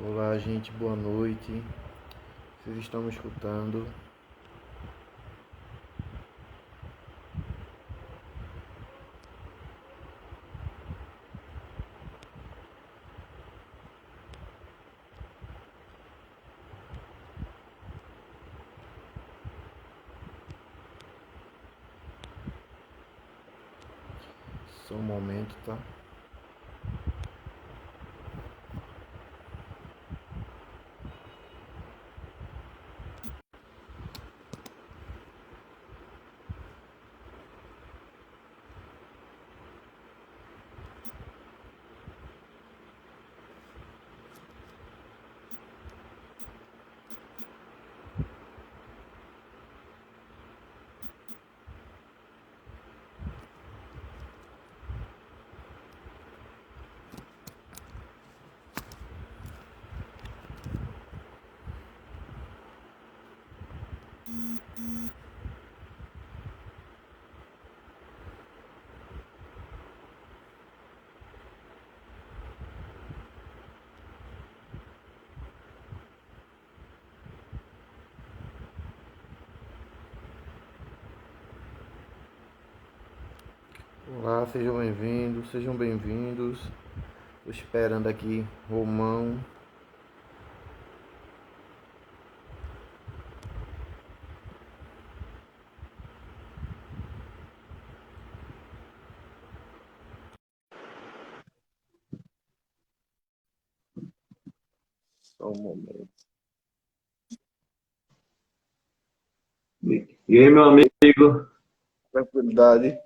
Olá, gente, boa noite. Vocês estão me escutando? Só um momento, tá? Olá, sejam bem-vindos, sejam bem-vindos. Tô esperando aqui Romão. Só um momento. E aí, meu amigo, Tranquilidade.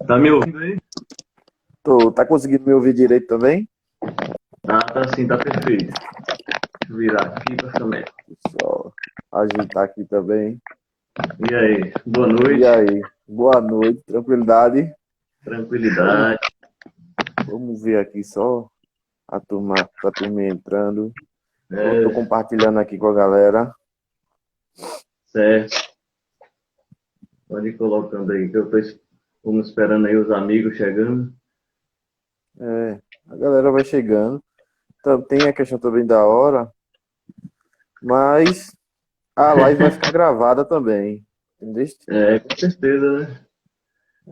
tá me ouvindo aí? Tá conseguindo me ouvir direito também? Tá sim, tá perfeito. Deixa eu virar aqui pra ficar melhor. Só ajeitar aqui também. E aí, boa E noite, aí, boa noite, tranquilidade. tranquilidade. Vamos ver aqui só a turma entrando. Tô É, compartilhando aqui com a galera. certo. Pode ir colocando aí, que vamos esperando aí os amigos chegando. A galera vai chegando. Então, tem a questão também da hora, mas a live vai ficar gravada também. Entendeu? Com certeza, né?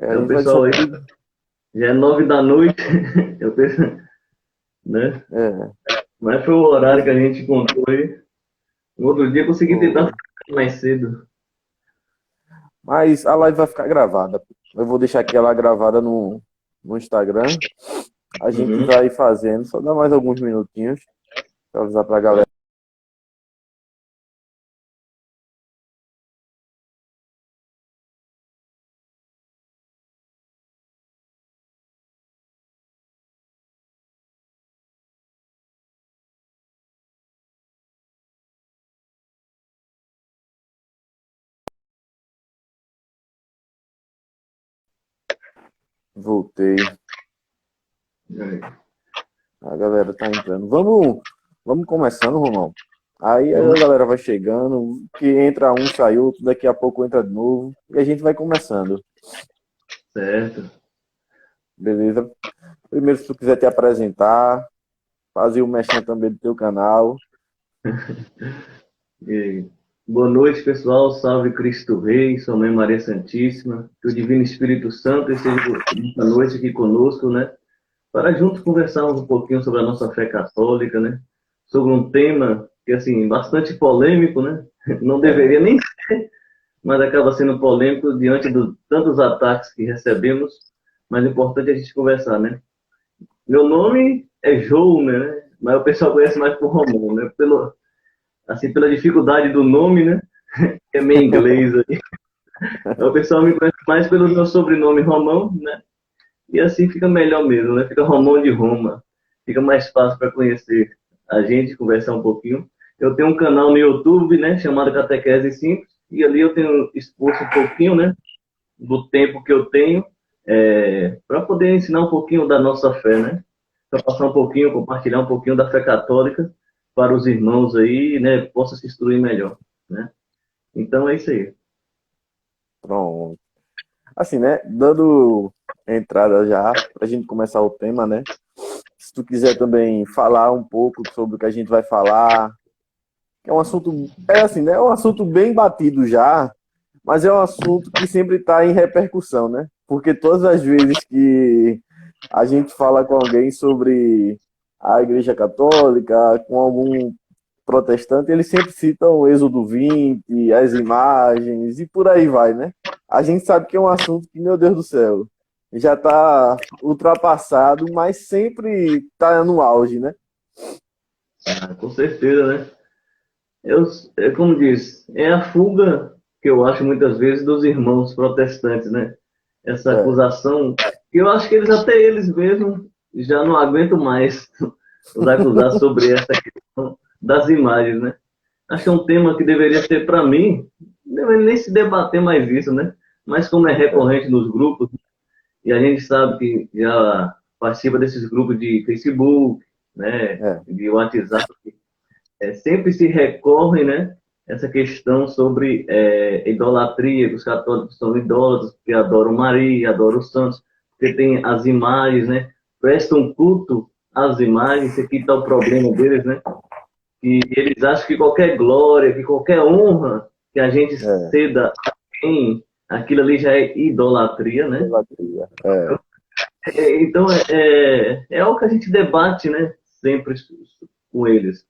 A É o gente vai deixar pessoal aí, tudo. já é 9 da noite, eu penso, né? É, Mas foi o horário que a gente encontrou aí. No outro dia eu consegui tentar foi. ficar mais cedo. Mas a live vai ficar gravada. Eu vou deixar aqui ela gravada no Instagram. A gente Uhum. vai fazendo, só dá mais alguns minutinhos para avisar pra galera. Voltei. E aí? A galera tá entrando. Vamos começando, Romão. Aí a Vamos, galera vai chegando, que entra um, sai outro, daqui a pouco entra de novo, e a gente vai começando. certo. Beleza? Primeiro, se tu quiser te apresentar, fazer o mexer também do teu canal. E aí? Boa noite, pessoal. Salve Cristo Rei, Sua Mãe Maria Santíssima. Que o Divino Espírito Santo esteja esta noite aqui conosco, né? Para juntos conversarmos um pouquinho sobre a nossa fé católica, né? Sobre um tema que, assim, bastante polêmico, né? Não deveria nem ser, mas acaba sendo polêmico diante de tantos ataques que recebemos. Mas é importante a gente conversar, né? Meu nome é João, né? Mas o pessoal conhece mais por Romão, né? Assim, pela dificuldade do nome, né? Que é meio inglês aí. Então, o pessoal me conhece mais pelo meu sobrenome Romão, né? E assim fica melhor mesmo, né? Fica Romão de Roma. Fica mais fácil para conhecer a gente, conversar um pouquinho. Eu tenho um canal no YouTube, né? Chamado Catequese Simples. E ali eu tenho exposto um pouquinho, né? Do tempo que eu tenho para poder ensinar um pouquinho da nossa fé, né? Para passar um pouquinho, compartilhar um pouquinho da fé católica para os irmãos aí, né? Possa se instruir melhor, né? Então é isso aí. Pronto. Assim, né? Dando entrada já, pra gente começar o tema, né? se tu quiser também falar um pouco sobre o que a gente vai falar. É um assunto, é assim, né? É um assunto bem batido já, mas é um assunto que sempre está em repercussão, né? Porque todas as vezes que a gente fala com alguém sobre a Igreja Católica, com algum protestante, eles sempre citam o Êxodo 20, as imagens e por aí vai, né? A gente sabe que é um assunto que, meu Deus do céu, já está ultrapassado, mas sempre está no auge, né? Com certeza, né? É como diz, é a fuga que eu acho muitas vezes dos irmãos protestantes, né? Essa É, acusação, que eu acho que até eles mesmos já não aguentam mais os acusar sobre essa questão das imagens, né? Acho que é um tema que deveria ser, para mim, não deveria nem se debater mais isso, né? Mas como é recorrente nos grupos, e a gente sabe que já participa desses grupos de Facebook, né? é, De WhatsApp, sempre se recorre, né? Essa questão sobre idolatria, que os católicos são idólatras, que adoram Maria, adoram os santos, porque tem as imagens, né? Prestam culto às imagens, aqui está o problema deles, né? E eles acham que qualquer glória, que qualquer honra que a gente é. ceda a quem, aquilo ali já é idolatria, né? Idolatria. É, Então, é algo que a gente debate, né? Sempre com eles,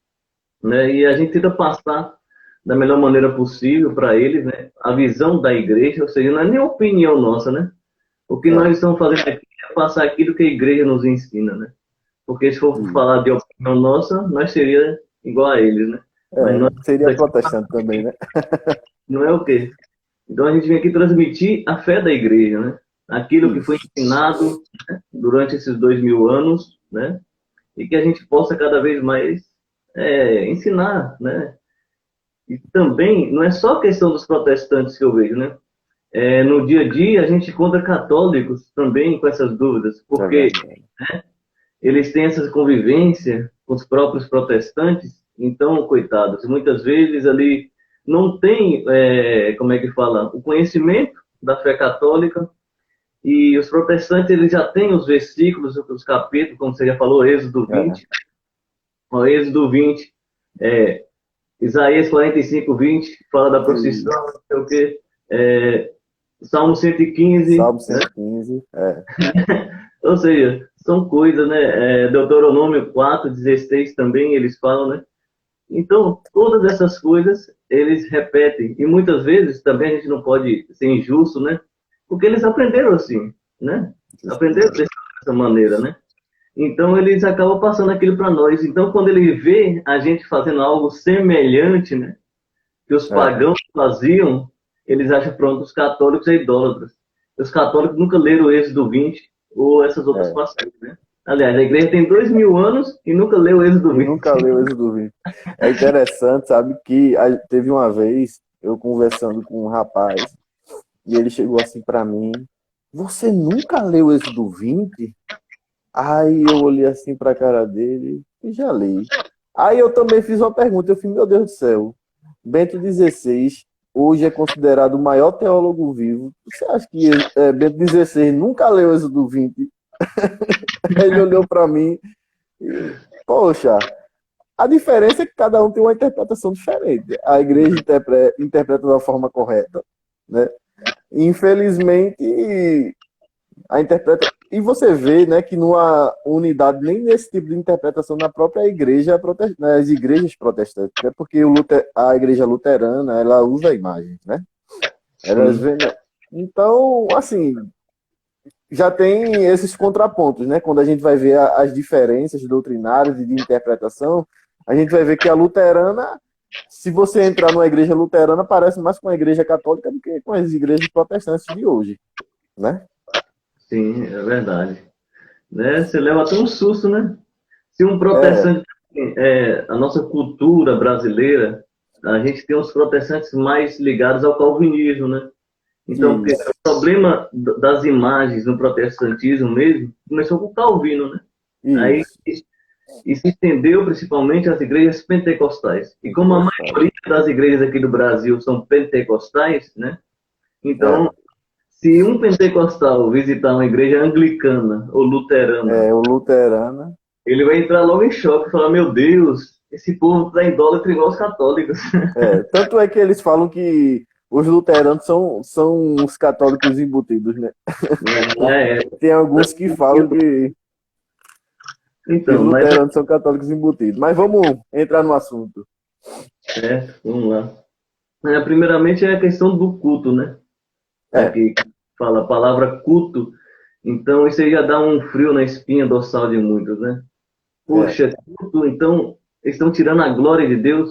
né? E a gente tenta passar da melhor maneira possível para eles, né? A visão da igreja, ou seja, não é nem opinião nossa, né? O que nós é. estamos fazendo aqui é passar aquilo que a igreja nos ensina, né? Porque se for Isso. falar de opinião nossa, nós seria igual a eles, né? Mas É, nós seria aqui protestante também, né? não é o quê? Então a gente vem aqui transmitir a fé da igreja, né? Aquilo que foi Isso. ensinado, né, durante esses 2000 anos, né? E que a gente possa cada vez mais ensinar, né? E também, não é só a questão dos protestantes que eu vejo, né? No dia a dia, a gente encontra católicos também com essas dúvidas, É porque verdade. eles têm essa convivência com os próprios protestantes, então, coitados, muitas vezes ali não tem, como é que fala, o conhecimento da fé católica, e os protestantes eles já têm os versículos, os capítulos, como você já falou, Êxodo É, 20, o Êxodo 20, é, Isaías 45:20 fala da procissão, e não sei o quê, Salmo 115, Salmo né? 115. É, Ou seja, são coisas, né? Deuteronômio 4:16 também eles falam, né? Então, todas essas coisas eles repetem. E muitas vezes também a gente não pode ser injusto, né? Porque eles aprenderam assim, né? Aprenderam justamente. dessa maneira, né? Então, eles acabam passando aquilo para nós. Então, quando ele vê a gente fazendo algo semelhante, né? Que os É, pagãos faziam, eles acham, pronto, os católicos é idólatras. Os católicos nunca leram o Êxodo 20 ou essas outras é. passagens, né? Aliás, a igreja tem 2000 anos e nunca leu o Êxodo E nunca 20. leu Êxodo 20. É interessante, sabe, que teve uma vez eu conversando com um rapaz e ele chegou assim pra mim: Você nunca leu Êxodo 20? Aí eu olhei assim pra cara dele e já li. Aí eu também fiz uma pergunta. Eu fiz, meu Deus do céu, Bento XVI hoje é considerado o maior teólogo vivo. Você acha que Bento XVI nunca leu Êxodo 20? Ele olhou para mim e, poxa, a diferença é que cada um tem uma interpretação diferente. A igreja interpreta da forma correta, né? Infelizmente, a interpreta. E você vê, né, que não há unidade nem nesse tipo de interpretação na própria igreja, nas igrejas protestantes, né? Porque a igreja luterana, ela usa imagens, né? Elas Sim, vê, né? Então, assim, já tem esses contrapontos, né? Quando a gente vai ver as diferenças doutrinárias e de interpretação, a gente vai ver que a luterana, se você entrar numa igreja luterana, parece mais com a igreja católica do que com as igrejas protestantes de hoje, né? sim, é verdade. Né? Você leva até um susto, né? Se um É, protestante, a nossa cultura brasileira, a gente tem os protestantes mais ligados ao calvinismo, né? Então, porque isso, o problema das imagens no protestantismo mesmo começou com Calvino, né? Aí isso. e se estendeu principalmente às igrejas pentecostais. E como a Pentecostal. maioria das igrejas aqui do Brasil são pentecostais, né? Então, É, se um pentecostal visitar uma igreja anglicana ou luterana, o luterana. ele vai entrar logo em choque e falar, meu Deus, esse povo está idólatra igual os católicos. Tanto é que eles falam que os luteranos são os católicos embutidos, né? É, Tem alguns que falam que os então, mas luteranos são católicos embutidos. Mas vamos entrar no assunto. vamos lá. Primeiramente é a questão do culto, né? É, Aqui fala a palavra culto, então isso aí já dá um frio na espinha dorsal de muitos, né? é, Poxa, culto, então eles estão tirando a glória de Deus,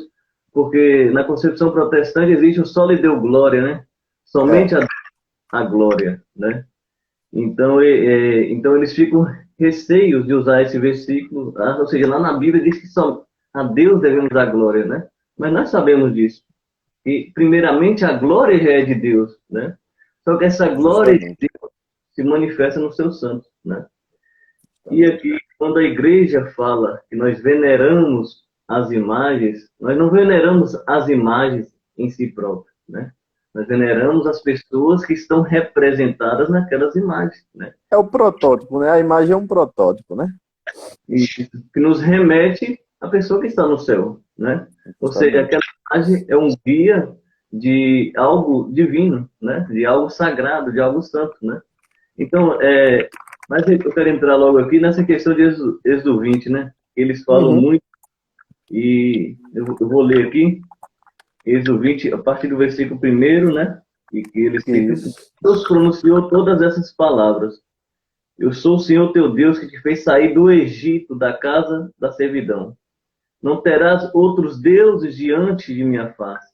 porque na concepção protestante existe um só lhe deu glória, né? Somente é. a glória, né? Então, então eles ficam receios de usar esse versículo, ou seja, lá na Bíblia diz que só a Deus devemos dar glória, né? Mas nós sabemos disso. E primeiramente a glória já é de Deus, né? Só que essa glória de Justamente. Deus se manifesta no seu santo, né? E aqui, quando a igreja fala que nós veneramos as imagens, nós não veneramos as imagens em si próprias, né? Nós veneramos as pessoas que estão representadas naquelas imagens, né? É o protótipo, né? A imagem é um protótipo, né? E que nos remete à pessoa que está no céu, né? Ou seja, Justamente. aquela imagem é um guia de algo divino, né? De algo sagrado, de algo santo, né? Então, mas eu quero entrar logo aqui nessa questão de Êxodo 20, né? Eles falam Uhum. muito, e eu vou ler aqui, Êxodo 20, a partir do versículo 1, né? E que eles ficam, Isso. Deus pronunciou todas essas palavras. Eu sou o Senhor teu Deus que te fez sair do Egito, da casa da servidão. Não terás outros deuses diante de minha face.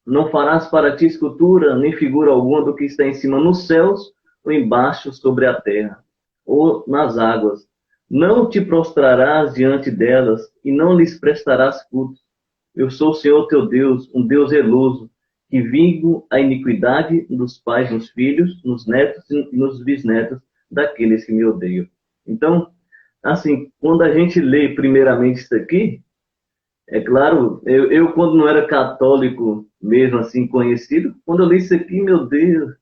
Não farás para ti escultura, nem figura alguma do que está em cima nos céus, ou embaixo sobre a terra, ou nas águas. Não te prostrarás diante delas, e não lhes prestarás culto. Eu sou o Senhor teu Deus, um Deus zeloso, que vingo a iniquidade dos pais nos filhos, nos netos e nos bisnetos daqueles que me odeiam. Então, assim, quando a gente lê primeiramente isso aqui, é claro, eu quando não era católico mesmo assim conhecido, quando eu li isso aqui, meu Deus,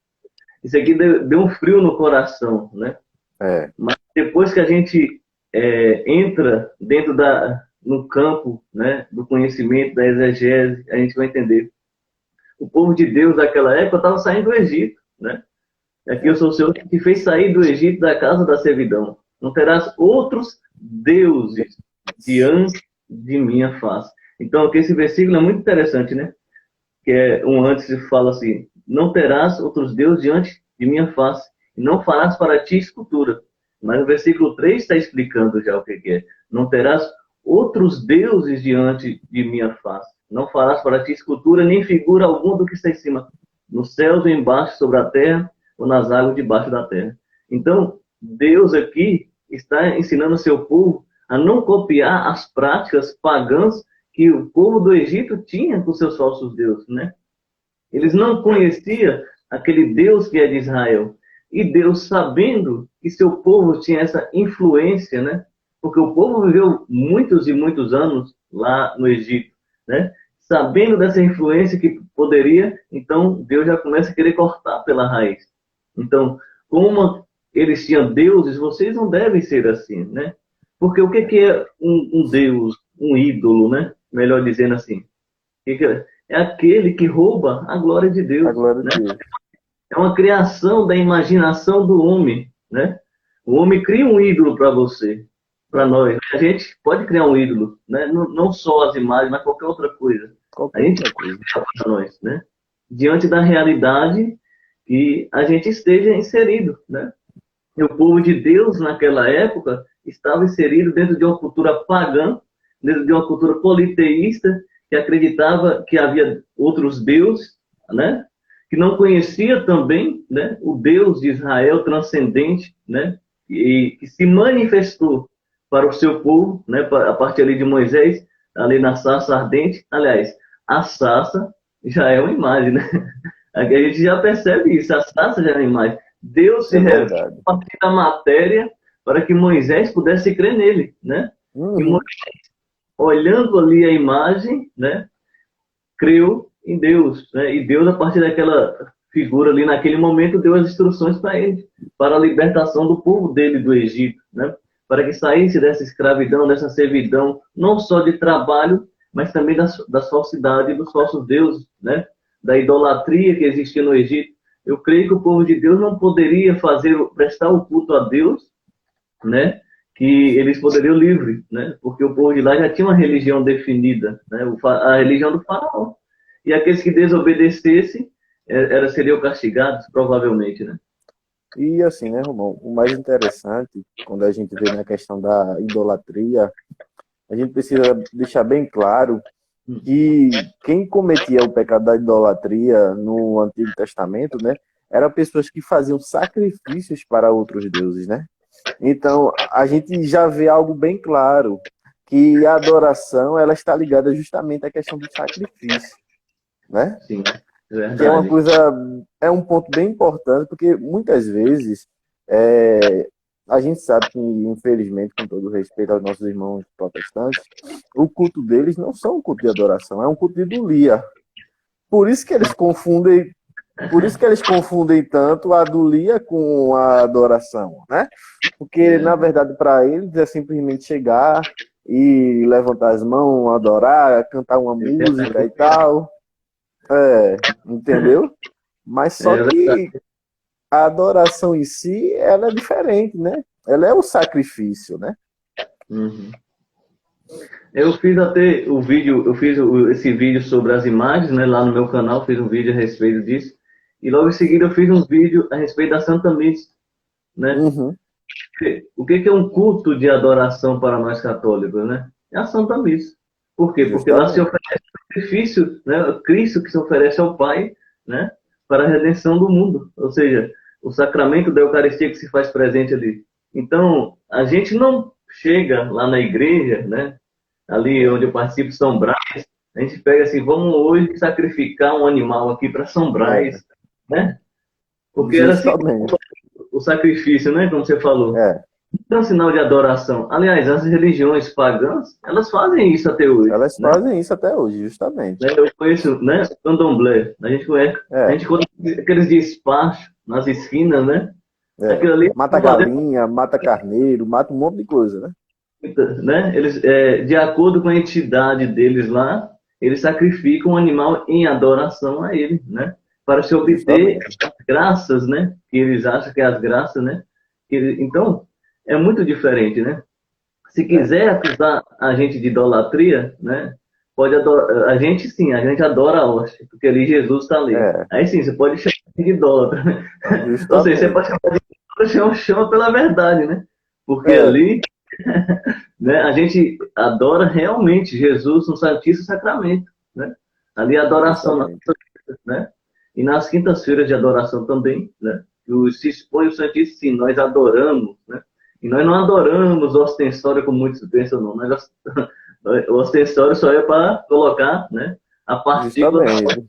isso aqui deu um frio no coração, né? É. Mas depois que a gente entra dentro no campo, né, do conhecimento, da exegese, a gente vai entender. O povo de Deus daquela época estava saindo do Egito, né? Aqui eu sou o Senhor que te fez sair do Egito da casa da servidão. Não terás outros deuses diante de minha face. Então, aqui esse versículo é muito interessante, né? Que é um antes que fala assim: não terás outros deuses diante de minha face, e não farás para ti escultura. Mas o versículo 3 está explicando já o que é. Não terás outros deuses diante de minha face. Não farás para ti escultura, nem figura alguma do que está em cima, nos céus ou embaixo sobre a terra, ou nas águas debaixo da terra. Então, Deus aqui está ensinando o seu povo a não copiar as práticas pagãs que o povo do Egito tinha com seus falsos deuses, né? Eles não conheciam aquele Deus que é de Israel. E Deus, sabendo que seu povo tinha essa influência, né? Porque o povo viveu muitos e muitos anos lá no Egito, né? Sabendo dessa influência que poderia, então Deus já começa a querer cortar pela raiz. Então, como eles tinham deuses, vocês não devem ser assim, né? Porque o que é um Deus, um ídolo, né? Melhor dizendo assim. É aquele que rouba a glória de A Deus, glória né? de Deus. É uma criação da imaginação do homem, né? O homem cria um ídolo para você, para É. nós. A gente pode criar um ídolo, né? Não só as imagens, mas qualquer outra coisa. A Qualquer gente outra pode coisa. criar para nós, né? Diante da realidade que a gente esteja inserido, né? E o povo de Deus, naquela época, estava inserido dentro de uma cultura pagã, dentro de uma cultura politeísta, que acreditava que havia outros deuses, né? Que não conhecia também, né, o Deus de Israel transcendente, né? E que se manifestou para o seu povo, né, a partir ali de Moisés, ali na sarça ardente. Aliás, a sarça já é uma imagem, né? Aqui a gente já percebe isso, a sarça já é uma imagem. Deus se É revela verdade. a partir da matéria para que Moisés pudesse crer nele, né? E Uhum. Moisés, olhando ali a imagem, né, creu em Deus, né? E Deus, a partir daquela figura ali, naquele momento, deu as instruções para ele, para a libertação do povo dele do Egito, né? para que saísse dessa escravidão, dessa servidão, não só de trabalho, mas também da falsidade dos falsos deuses, né? Da idolatria que existia no Egito. Eu creio que o povo de Deus não poderia prestar o culto a Deus, né? Que eles poderiam livre, né? Porque o povo de lá já tinha uma religião definida, né? A religião do faraó. E aqueles que desobedecessem seriam castigados, provavelmente, né? E assim, né, Romão, o mais interessante, quando a gente vê na questão da idolatria, a gente precisa deixar bem claro que quem cometia o pecado da idolatria no Antigo Testamento, né, eram pessoas que faziam sacrifícios para outros deuses, né? Então, a gente já vê algo bem claro, que a adoração, ela está ligada justamente à questão do sacrifício, né? Sim, Que é uma verdade. coisa, é um ponto bem importante, porque muitas vezes a gente sabe que, infelizmente, com todo respeito aos nossos irmãos protestantes, o culto deles não são um culto de adoração, é um culto de idolia. Por isso que eles confundem, por isso que eles confundem tanto a idolia com a adoração, né? Porque, na verdade, para eles é simplesmente chegar e levantar as mãos, adorar, cantar uma música e tal. Entendeu? Mas só É que verdade. a adoração em si, ela é diferente, né? Ela é o sacrifício, né? Uhum. Eu fiz até o vídeo, esse vídeo sobre as imagens, né, lá no meu canal, fiz um vídeo a respeito disso. E logo em seguida eu fiz um vídeo a respeito da Santa Missa, né? Uhum, O que é um culto de adoração para nós católicos, né? É a Santa Missa. Por quê? Porque lá se justamente. oferece o sacrifício, né? Cristo que se oferece ao Pai, né? Para a redenção do mundo. Ou seja, o sacramento da Eucaristia que se faz presente ali. Então, a gente não chega lá na igreja, né? Ali onde eu participo, São Brás, a gente pega assim, vamos hoje sacrificar um animal aqui para São É, Brás, né? Porque era assim justamente. o sacrifício, né? Como você falou. É, É um sinal de adoração. Aliás, as religiões pagãs, elas fazem isso até hoje, elas né? fazem isso até hoje, justamente. Eu conheço, né, candomblé. A gente conhece, a É, gente conhece aqueles despachos nas esquinas, né? é. Aquilo ali Mata estão fazendo, galinha, mata carneiro, mata um monte de coisa, né? né? Eles, de acordo com a entidade deles lá, eles sacrificam um animal em adoração a ele, né? Para se obter Justamente. as graças, né? Que eles acham que é as graças, né? Então, é muito diferente, né? Se É, quiser acusar a gente de idolatria, né? Pode adorar, a gente sim, a gente adora a hóstia, porque ali Jesus está ali. é, Aí sim, você pode chamar de idólatra, né? Ou seja, você justamente. pode chamar de idólatra, chama pela verdade, né? Porque É, ali, né, a gente adora realmente Jesus no Santíssimo Sacramento, né? Ali a adoração, justamente. né? E nas quintas-feiras de adoração também, né? Se expõe o Santíssimo, sim, nós adoramos, né? E nós não adoramos ostensório como muitos pensam, não. O ostensório só é para colocar, né, a partícula, Justamente.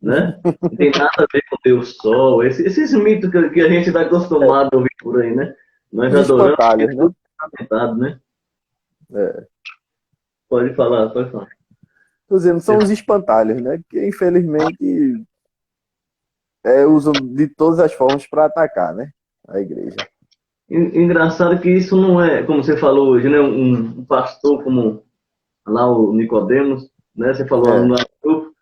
né? Não tem nada a ver com Deus Sol. Esses mitos que a gente está É, acostumado a ouvir por aí, né? Nós os adoramos espantalhos, né? Jesus sentado, né? É. Pode falar, pode falar. Tô dizendo, são os espantalhos, né? Que infelizmente usam de todas as formas para atacar, né? A igreja. Engraçado que isso não é, como você falou hoje, né? Um pastor como lá o Nicodemos, né? Você falou lá no É, grupo.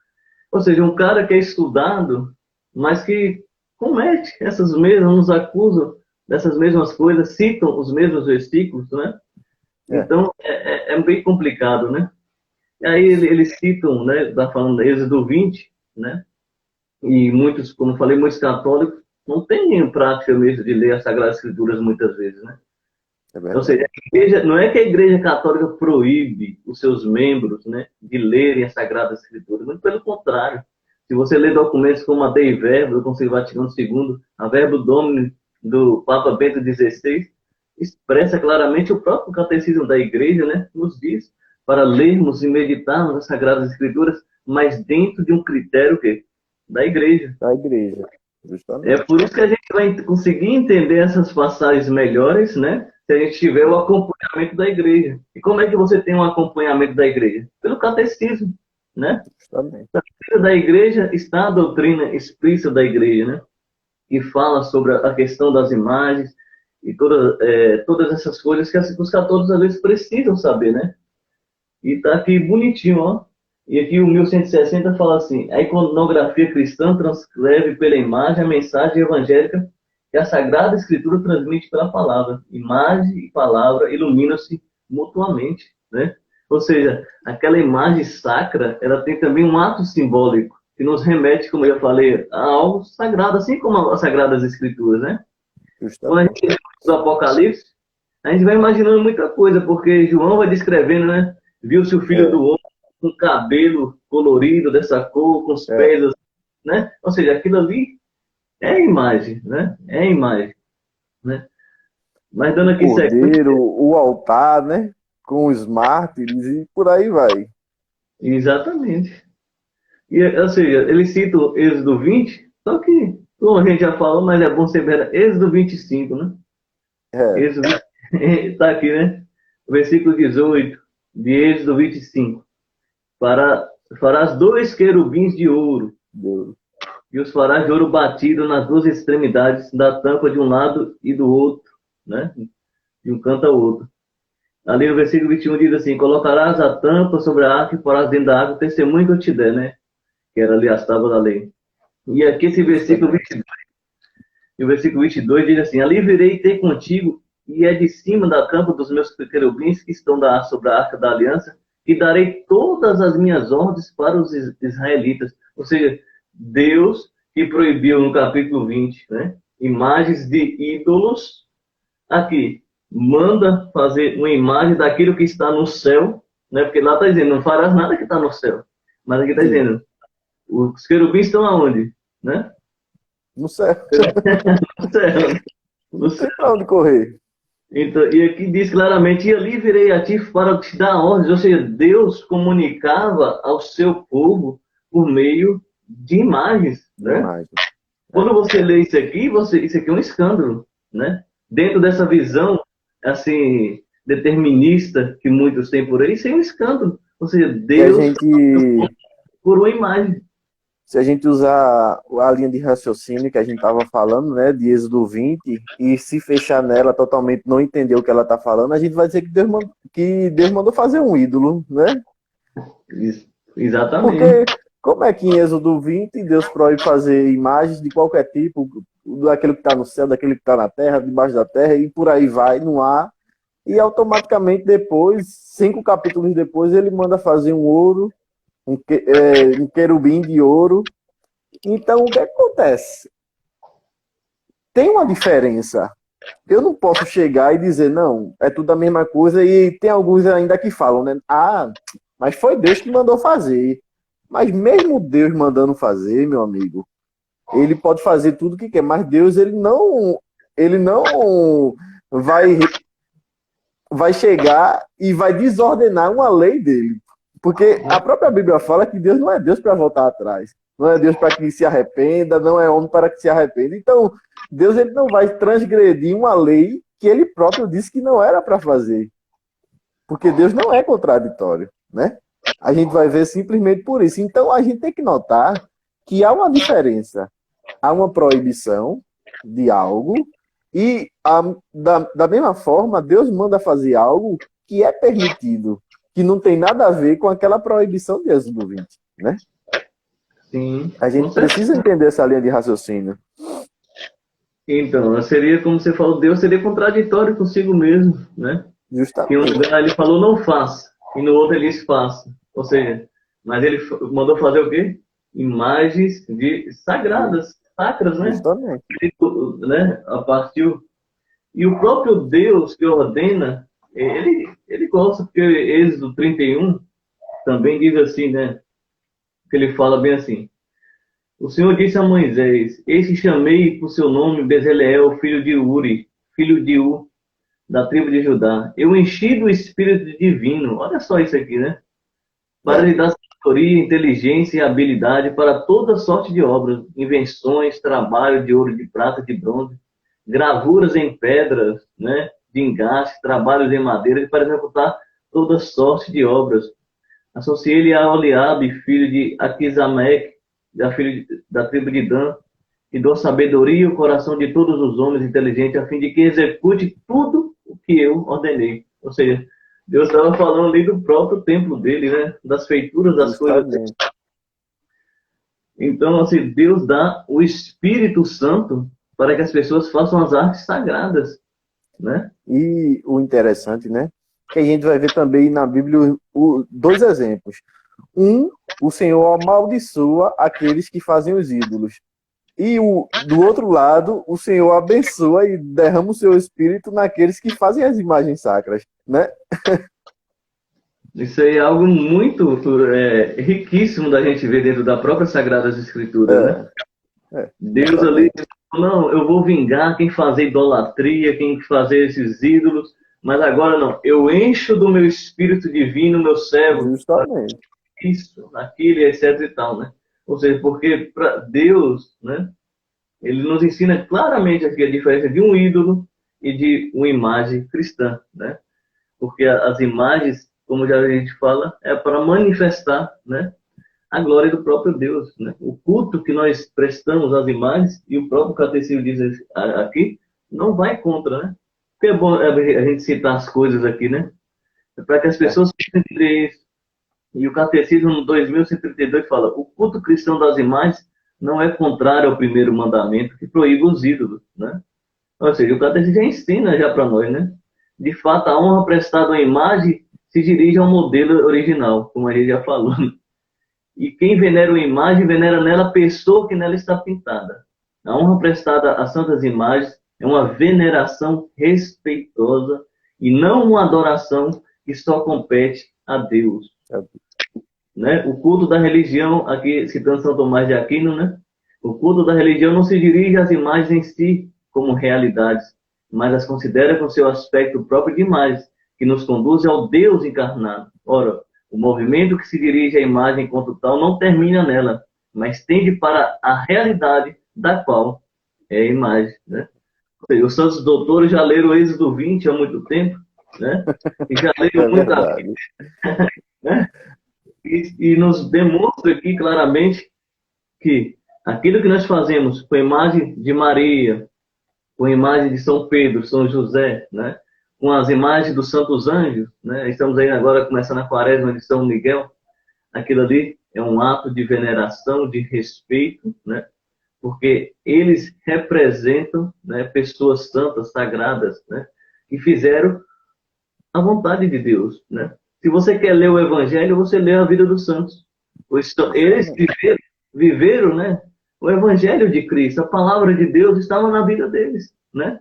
Ou seja, um cara que é estudado, mas que comete essas mesmas, nos acusa dessas mesmas coisas, citam os mesmos versículos, né? é, Então, é bem complicado, né? E aí eles citam, né? Tá falando da Êxodo 20, né? E muitos, como eu falei, muitos católicos não têm prática mesmo de ler as Sagradas Escrituras muitas vezes, né? é Ou seja, verdade. não é que a Igreja Católica proíbe os seus membros, né, de lerem as Sagradas Escrituras, muito pelo contrário. Se você lê documentos como a Dei Verbum, do Concílio Vaticano II, a Verbo Domini, do Papa Bento XVI, expressa claramente o próprio catecismo da Igreja, né, nos diz para lermos e meditarmos as Sagradas Escrituras, mas dentro de um critério que da Igreja. Da igreja, É justamente. por isso que a gente vai conseguir entender essas passagens melhores, né? Se a gente tiver o acompanhamento da igreja. E como é que você tem um acompanhamento da igreja? Pelo catecismo, né? Justamente. Da igreja está a doutrina explícita da igreja, né? Que fala sobre a questão das imagens. e todas essas coisas que os católicos às vezes precisam saber, né? E tá aqui bonitinho, ó. E aqui o 1160 fala assim: a iconografia cristã transcreve pela imagem a mensagem evangélica que a Sagrada Escritura transmite pela palavra. Imagem e palavra iluminam-se mutuamente, né? Ou seja, aquela imagem sacra, ela tem também um ato simbólico que nos remete, como eu falei, a algo sagrado, assim como as Sagradas Escrituras, né? Quando a gente lê o Apocalipse, a gente vai imaginando muita coisa, porque João vai descrevendo, né? Viu-se o Filho do Homem com cabelo colorido dessa cor, com os pés, né? Ou seja, aquilo ali é imagem, né? É imagem, né? Mas dando aqui Cordeiro, o altar, né? Com os mártires e por aí vai. Exatamente. E, ou seja, ele cita o Êxodo 20, só que, como a gente já falou, mas é bom ser Êxodo 25, né? Êxodo, tá aqui, né? Versículo 18 de Êxodo 25. Farás 2 querubins de ouro, e os farás de ouro batido nas duas extremidades da tampa de um lado e do outro, né? De um canto ao outro. Ali no versículo 21 diz assim: colocarás a tampa sobre a arca e porás dentro da água o testemunho que eu te der, né? Que era ali as tábuas da lei. E aqui esse versículo 22, e o versículo 22 diz assim: ali virei ter contigo, e é de cima da tampa dos meus querubins que estão sobre a arca da aliança, e darei todas as minhas ordens para os israelitas. Ou seja, Deus que proibiu no capítulo 20, né? Imagens de ídolos, aqui manda fazer uma imagem daquilo que está no céu, né? Porque lá está dizendo, não farás nada que está no céu. Mas aqui está dizendo, os querubins estão aonde? Né? No céu. No céu. Não tem para onde correr. Então, e aqui diz claramente, e ali virei a ti para te dar ordens. Ou seja, Deus comunicava ao seu povo por meio de imagens. Né? Quando você lê isso aqui, isso aqui é um escândalo. Né? Dentro dessa visão assim, determinista que muitos têm por aí, isso é um escândalo. Ou seja, Deus por uma imagem. Se a gente usar a linha de raciocínio que a gente estava falando, né, de Êxodo 20, e se fechar nela totalmente, não entender o que ela está falando, a gente vai dizer que Deus mandou fazer um ídolo, né? Exatamente. Porque como é que em Êxodo 20 Deus proíbe fazer imagens de qualquer tipo, daquilo que está no céu, daquilo que está na terra, debaixo da terra, e por aí vai, no ar, e automaticamente depois, 5 capítulos depois, ele manda fazer um ouro, um querubim de ouro. Então, o que acontece? Tem uma diferença. Eu não posso chegar e dizer, não, é tudo a mesma coisa, e tem alguns ainda que falam, né? Ah, mas foi Deus que mandou fazer. Mas mesmo Deus mandando fazer, meu amigo, ele pode fazer tudo o que quer, mas Deus, ele não vai chegar e vai desordenar uma lei dele. Porque a própria Bíblia fala que Deus não é Deus para voltar atrás. Não é Deus para que se arrependa, não é homem para que se arrependa. Então, Deus ele não vai transgredir uma lei que ele próprio disse que não era para fazer. Porque Deus não é contraditório, né? A gente vai ver simplesmente por isso. Então, a gente tem que notar que há uma diferença. Há uma proibição de algo e, da mesma forma, Deus manda fazer algo que é permitido, que não tem nada a ver com aquela proibição de Êxodo 20, né? Sim. A gente precisa entender essa linha de raciocínio. Então, seria, como você falou, Deus seria contraditório consigo mesmo, né? Justamente. Em um lugar ele falou não faça, e no outro ele disse faça. Ou seja, mas ele mandou fazer o quê? Imagens sagradas, sacras, né? Justamente. Né? A partir... E o próprio Deus que ordena, ele gosta, porque Êxodo 31 também diz assim, né? Que ele fala bem assim: o Senhor disse a Moisés: eis que chamei por seu nome Bezaleel, filho de Uri, filho de U, da tribo de Judá. Eu enchi do Espírito Divino, olha só isso aqui, né? Para lhe dar sabedoria, inteligência e habilidade para toda sorte de obras, invenções, trabalho de ouro, de prata, de bronze, gravuras em pedras, né? De engaste, trabalhos em madeira, para executar toda sorte de obras. Associei-lhe a Oliabe, filho de Aquisameque, da tribo de Dan, e dou sabedoria ao coração de todos os homens inteligentes, a fim de que execute tudo o que eu ordenei. Ou seja, Deus estava falando ali do próprio templo dele, né? Das feituras das coisas dele. Justamente. Então, assim, Deus dá o Espírito Santo para que as pessoas façam as artes sagradas, né? E o interessante, né? Que a gente vai ver também na Bíblia dois exemplos. Um, o Senhor amaldiçoa aqueles que fazem os ídolos. E do outro lado, o Senhor abençoa e derrama o seu espírito naqueles que fazem as imagens sacras, né? Isso aí é algo muito riquíssimo da gente ver dentro da própria Sagradas Escrituras, né? Deus ali, não, eu vou vingar quem fazer idolatria, quem fazer esses ídolos, mas agora não, eu encho do meu Espírito Divino, meu servo, Justamente. isso, aquilo, etc e tal, né? Ou seja, porque para Deus, né, ele nos ensina claramente aqui a diferença de um ídolo e de uma imagem cristã, né? Porque as imagens, como já a gente fala, é para manifestar, né, a glória do próprio Deus, né? O culto que nós prestamos às imagens, e o próprio catecismo diz aqui, não vai contra, né? Porque é bom a gente citar as coisas aqui, né? É para que as pessoas possam entender isso. E o catecismo no 2132 fala: o culto cristão das imagens não é contrário ao primeiro mandamento que proíbe os ídolos, né? Ou seja, o catecismo já ensina já para nós, né? De fato, a honra prestada à imagem se dirige ao modelo original, como a gente já falou. E quem venera uma imagem, venera nela a pessoa que nela está pintada. A honra prestada às santas imagens é uma veneração respeitosa e não uma adoração que só compete a Deus. Né? O culto da religião, aqui citando São Tomás de Aquino, né? O culto da religião não se dirige às imagens em si como realidades, mas as considera com seu aspecto próprio de imagens, que nos conduz ao Deus encarnado. Ora, o movimento que se dirige à imagem enquanto tal não termina nela, mas tende para a realidade da qual é a imagem. Né? Os santos doutores já leram o Êxodo 20 há muito tempo, né? E já leram muita Bíblia, né? E nos demonstra aqui claramente que aquilo que nós fazemos com a imagem de Maria, com a imagem de São Pedro, São José, né? Com as imagens dos santos anjos, né? Estamos aí agora começando a quaresma de São Miguel, aquilo ali é um ato de veneração, de respeito, né? Porque eles representam, né, pessoas santas, sagradas, né? Que fizeram a vontade de Deus, né? Se você quer ler o Evangelho, você lê a vida dos santos. Eles viveram, né, o Evangelho de Cristo, a palavra de Deus estava na vida deles, né?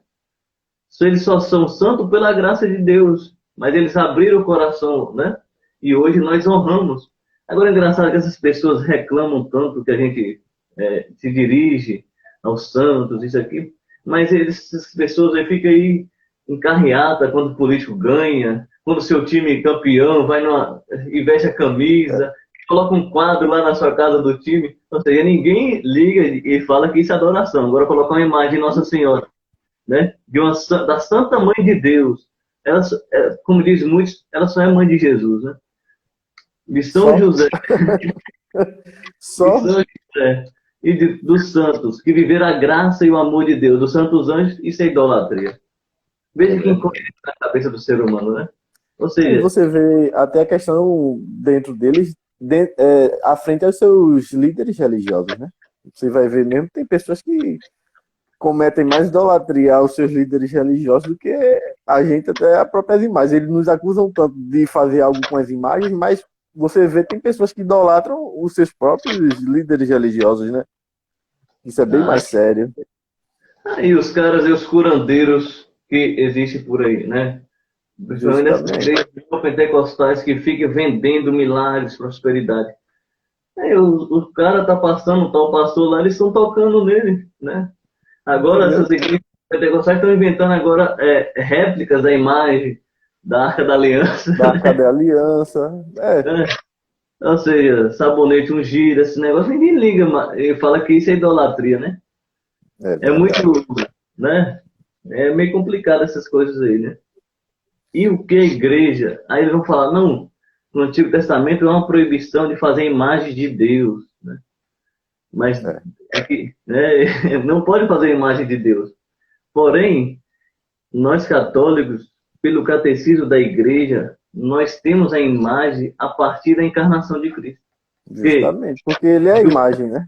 Eles só são santos pela graça de Deus, mas eles abriram o coração, né? E hoje nós honramos. Agora é engraçado que essas pessoas reclamam tanto que a gente se dirige aos santos, isso aqui, mas essas pessoas aí ficam aí em carreata quando o político ganha, quando o seu time é campeão, e veste a camisa, coloca um quadro lá na sua casa do time. Ou seja, ninguém liga e fala que isso é adoração. Agora colocar uma imagem de Nossa Senhora, né? Da Santa Mãe de Deus. Ela, como diz muitos, ela só é mãe de Jesus, né? De São José. Só? De São José. E dos santos, que viveram a graça e o amor de Deus, dos santos anjos, isso é idolatria. Veja quem conhece a cabeça do ser humano, né? Ou seja, e você vê até a questão dentro deles, à frente aos seus líderes religiosos, né? Você vai ver mesmo que tem pessoas que cometem mais idolatria aos seus líderes religiosos do que a gente até a próprias imagens. Eles nos acusam tanto de fazer algo com as imagens, mas você vê tem pessoas que idolatram os seus próprios líderes religiosos, né? Isso é bem mais sério. E os caras e os curandeiros que existem por aí, né? Principalmente nessas igrejas pentecostais que ficam vendendo milagres, prosperidade. O cara tá passando, tal pastor lá, eles estão tocando nele, né? Agora essas igrejas pentecostais estão inventando agora réplicas da imagem da Arca da Aliança. Da Arca da Aliança. Ou seja, sabonete ungido, esse negócio, ninguém liga, e fala que isso é idolatria, né? É muito, né? É meio complicado essas coisas aí, né? E o que a igreja? Aí eles vão falar, não, no Antigo Testamento é uma proibição de fazer imagens de Deus, né? Mas aqui, né, não pode fazer a imagem de Deus. Porém, nós católicos, pelo catecismo da igreja, nós temos a imagem a partir da encarnação de Cristo. Justamente, porque ele é a imagem, né?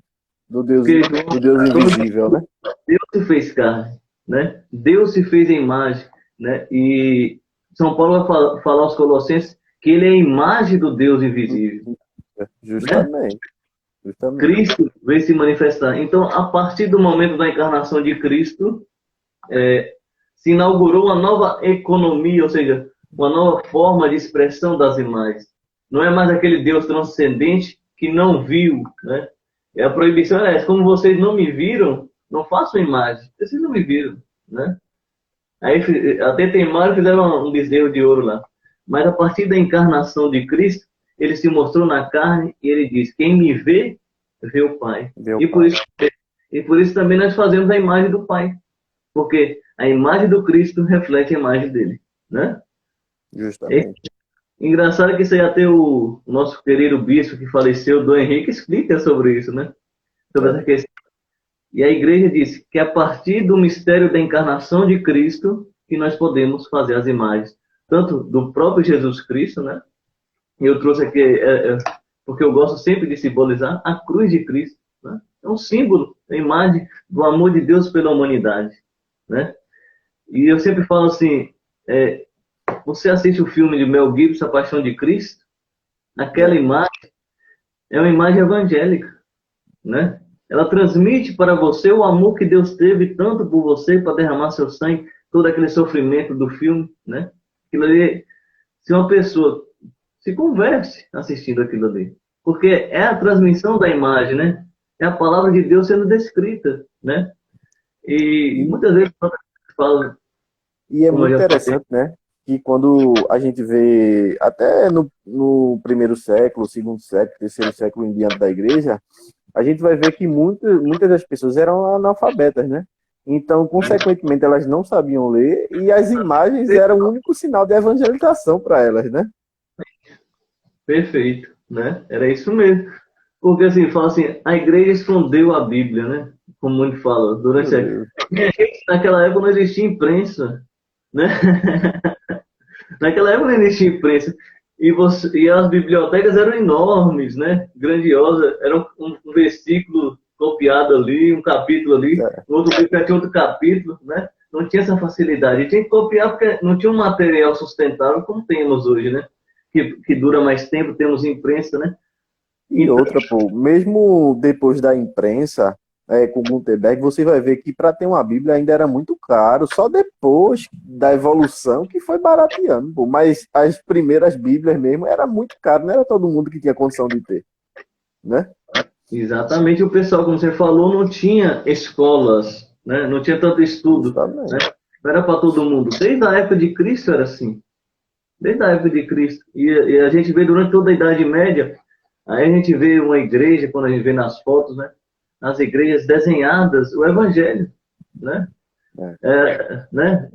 Porque Do Deus invisível, né? Deus se fez carne, né? Deus se fez a imagem, né? E São Paulo vai falar aos Colossenses que ele é a imagem do Deus invisível. Justamente. Né? Justamente. Cristo veio se manifestar. Então, a partir do momento da encarnação de Cristo, se inaugurou uma nova economia, ou seja, uma nova forma de expressão das imagens. Não é mais aquele Deus transcendente que não viu, né? A proibição é essa: como vocês não me viram, não façam imagem. Vocês não me viram, né? Aí até teimaram e fizeram um bezerro de ouro lá. Mas a partir da encarnação de Cristo, ele se mostrou na carne e ele diz: quem me vê, vê o Pai. E por isso também nós fazemos a imagem do Pai. Porque a imagem do Cristo reflete a imagem dele, né? Justamente. Engraçado que isso aí até o nosso querido bispo que faleceu, Dom Henrique, explica sobre isso, né? Sobre essa questão. E a igreja diz que a partir do mistério da encarnação de Cristo que nós podemos fazer as imagens, tanto do próprio Jesus Cristo, né? E eu trouxe aqui, porque eu gosto sempre de simbolizar a cruz de Cristo, né? É um símbolo, a imagem do amor de Deus pela humanidade, né? E eu sempre falo assim, você assiste o filme de Mel Gibson, A Paixão de Cristo, aquela imagem é uma imagem evangélica, né? Ela transmite para você o amor que Deus teve tanto por você para derramar seu sangue, todo aquele sofrimento do filme, né? Aquilo ali, se uma pessoa se converte assistindo aquilo ali, porque é a transmissão da imagem, né? É a palavra de Deus sendo descrita, né? E muitas vezes falo, e é muito interessante, né? Que quando a gente vê, até no primeiro século, segundo século, terceiro século em diante da igreja, a gente vai ver que muitas das pessoas eram analfabetas, né? Então, consequentemente, elas não sabiam ler e as imagens eram o único sinal de evangelização para elas, né? Perfeito, né? Era isso mesmo. Porque assim, fala assim, a igreja escondeu a Bíblia, né? Como muito fala, durante naquela época não existia imprensa, né? Naquela época não existia imprensa. E as bibliotecas eram enormes, né? Grandiosas. Era um versículo copiado ali, um capítulo ali, outro livro tinha outro capítulo, né? Não tinha essa facilidade. E tinha que copiar porque não tinha um material sustentável como temos hoje, né? Que dura mais tempo, temos imprensa, né? E outra, pô, mesmo depois da imprensa, com Gutenberg, você vai ver que para ter uma Bíblia ainda era muito caro, só depois da evolução que foi barateando, pô. Mas as primeiras Bíblias mesmo era muito caro, não era todo mundo que tinha condição de ter, né? Exatamente, o pessoal, como você falou, não tinha escolas, né? Não tinha tanto estudo, né? Não era para todo mundo. Desde a época de Cristo era assim. Desde a época de Cristo. E a gente vê durante toda a Idade Média, aí a gente vê uma igreja, quando a gente vê nas fotos, né? Nas igrejas desenhadas, o Evangelho, né? Né?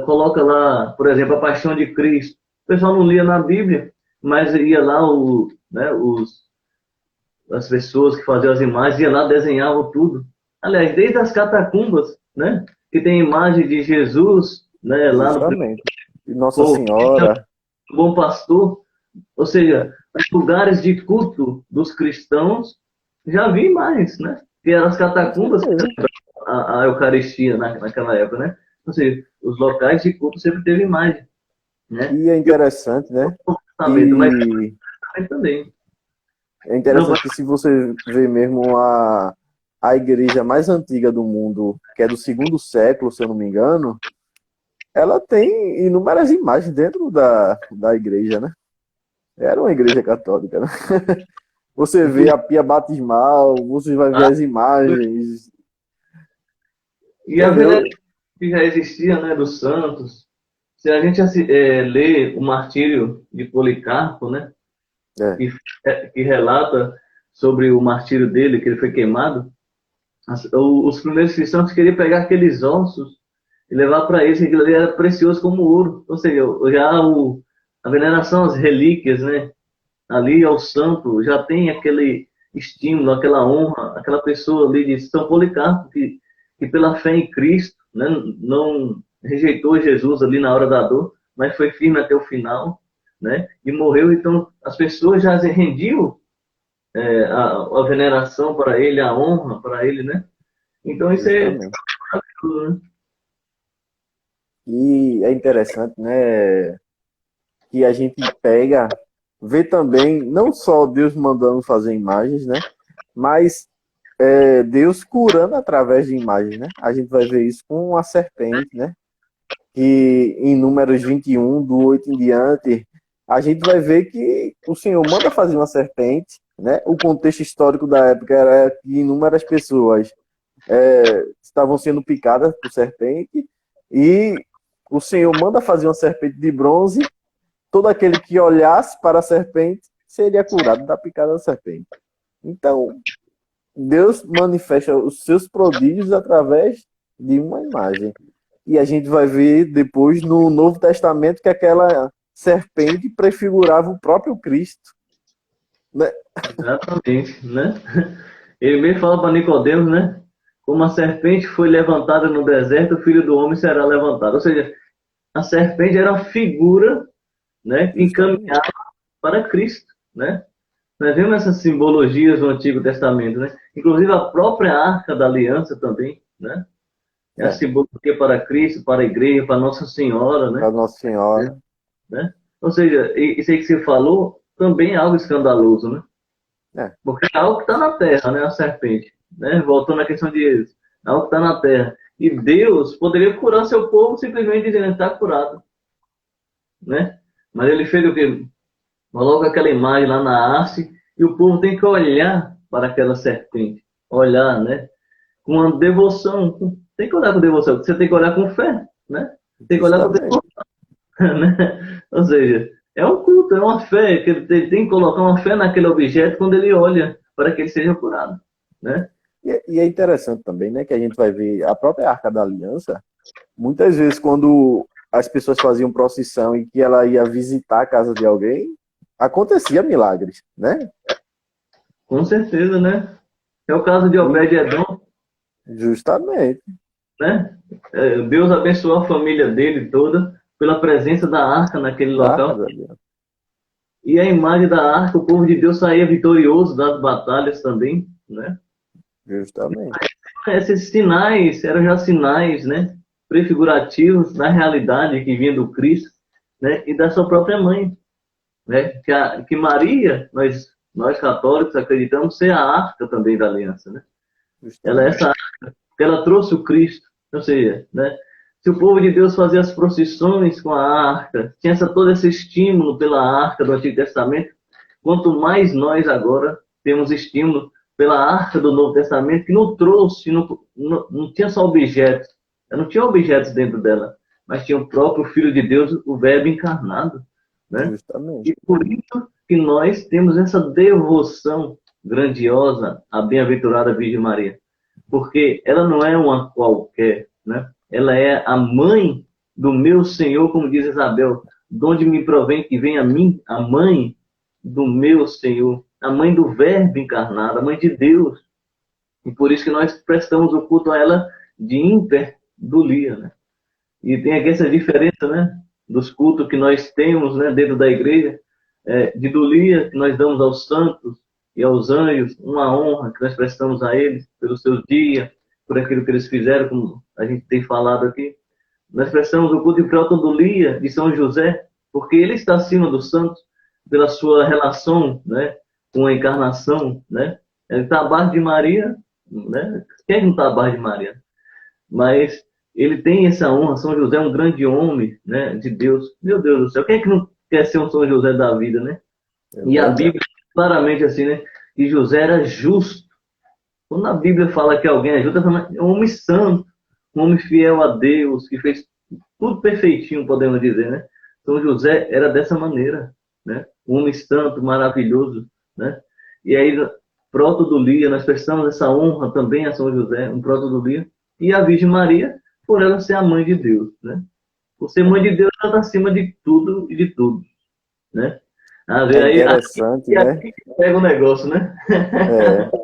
Coloca lá, por exemplo, a Paixão de Cristo. O pessoal não lia na Bíblia, mas ia lá né, as pessoas que faziam as imagens, ia lá, desenhavam tudo. Aliás, desde as catacumbas, né? Que tem imagem de Jesus, né? Lá justamente. No Nossa Senhora. O Bom Pastor. Ou seja, os lugares de culto dos cristãos, já vi imagens, né? Que eram as catacumbas, a Eucaristia naquela época, né? Ou seja, os locais de culto sempre teve imagem, né? E é interessante, né? Mas também. É interessante que se você vê mesmo a igreja mais antiga do mundo, que é do 2º século, se eu não me engano, ela tem inúmeras imagens dentro da igreja, né? Era uma igreja católica, né? Você vê a pia batismal, você vai ver as imagens. E a verdade que já existia, né, dos santos. Se a gente lê o martírio de Policarpo, né? Que relata sobre o martírio dele, que ele foi queimado, os primeiros cristãos queriam pegar aqueles ossos e levar para eles, que aquilo ali era precioso como ouro. Ou seja, já a veneração às relíquias, né? Ali ao santo, já tem estímulo, aquela honra, aquela pessoa ali de São Policarpo, que pela fé em Cristo, né, não rejeitou Jesus ali na hora da dor, mas foi firme até o final, né, e morreu. Então, as pessoas já rendiam a veneração para ele, a honra para ele, né? Então, isso é Justamente. tudo, né? E é interessante, né, que a gente pega, vê também, não só Deus mandando fazer imagens, né, mas Deus curando através de imagens, né? A gente vai ver isso com a serpente, né? Que em Números 21, do 8 em diante, a gente vai ver que o Senhor manda fazer uma serpente, né? O contexto histórico da época era que inúmeras pessoas estavam sendo picadas por serpente e o Senhor manda fazer uma serpente de bronze. Todo aquele que olhasse para a serpente seria curado da picada da serpente. Então, Deus manifesta os seus prodígios através de uma imagem. E a gente vai ver depois no Novo Testamento que aquela serpente prefigurava o próprio Cristo, né? Exatamente, né? Ele mesmo fala para Nicodemos, né? Como a serpente foi levantada no deserto, o Filho do Homem será levantado. Ou seja, a serpente era uma figura, né, Justamente. encaminhada para Cristo, né? Nós vemos essas simbologias no Antigo Testamento, né? Inclusive a própria Arca da Aliança também, né? É a É, simbologia para Cristo, para a Igreja, para Nossa Senhora, né? para Nossa Senhora. Né? Ou seja, isso aí que você falou também é algo escandaloso, né? É, Porque é algo que está na terra, né? A serpente, né? Voltando à questão de Êxodo, é algo que está na terra. E Deus poderia curar seu povo simplesmente dizendo, está curado, né? Mas ele fez o quê? Coloca aquela imagem lá na haste e o povo tem que olhar para aquela serpente. Olhar, né? Com uma devoção. Tem que olhar com devoção. Você tem que olhar com fé, né? Tem que olhar com justamente. devoção, né? Ou seja, é um culto, é uma fé. Que ele tem que colocar uma fé naquele objeto quando ele olha para que ele seja curado, né? E é interessante também, né, que a gente vai ver a própria Arca da Aliança, muitas vezes quando as pessoas faziam procissão e que ela ia visitar a casa de alguém, acontecia milagres, né? Com certeza, né? É o caso de E Obed-Edom, justamente. né? Deus abençoou a família dele toda pela presença da arca naquele Da Arca local. da Aliança. E a imagem da arca, o povo de Deus saía vitorioso das batalhas também, né? Justamente. Esses sinais eram já sinais, né? Prefigurativos da realidade que vinha do Cristo, né? E da sua própria mãe, né? Que Maria, nós católicos acreditamos ser a arca também da aliança, né? Ela é Justamente. essa arca, porque ela trouxe o Cristo, ou seja, né? Se o povo de Deus fazia as procissões com a arca, tinha todo esse estímulo pela arca do Antigo Testamento, quanto mais nós agora temos estímulo pela arca do Novo Testamento, que não trouxe, não tinha só objetos, não tinha objetos dentro dela, mas tinha o próprio Filho de Deus, o Verbo encarnado, né? Justamente. E por isso que nós temos essa devoção grandiosa à bem-aventurada Virgem Maria, porque ela não é uma qualquer, né? Ela é a mãe do meu Senhor, como diz Isabel, de onde me provém que vem a mim, a mãe do meu Senhor, a mãe do Verbo encarnado, a mãe de Deus. E por isso que nós prestamos o culto a ela de interdulia, né? E tem aqui essa diferença, né? Dos cultos que nós temos, né, dentro da igreja, de dulia que nós damos aos santos e aos anjos, uma honra que nós prestamos a eles pelos seus dias, por aquilo que eles fizeram, como a gente tem falado aqui. Nós prestamos o culto de protodulia de São José, porque ele está acima dos santos pela sua relação, né, com a encarnação, né? Ele está abaixo de Maria, né? Quem não está abaixo de Maria? Mas ele tem essa honra. São José é um grande homem, né, de Deus. Meu Deus do céu, quem é que não quer ser um São José da vida, né? É E a verdade. Bíblia claramente assim, né, que José era justo. Quando a Bíblia fala que alguém é justo, é um homem santo, um homem fiel a Deus, que fez tudo perfeitinho, podemos dizer, né? São José era dessa maneira, né? Um homem santo, maravilhoso, né? E aí, proto-dulia, nós prestamos essa honra também a São José, um proto-dulia, e a Virgem Maria, por ela ser a mãe de Deus, né? Por ser mãe de Deus, ela está acima de tudo e de tudo, né? Ah, É aí, interessante, né? aqui pega o negócio, né?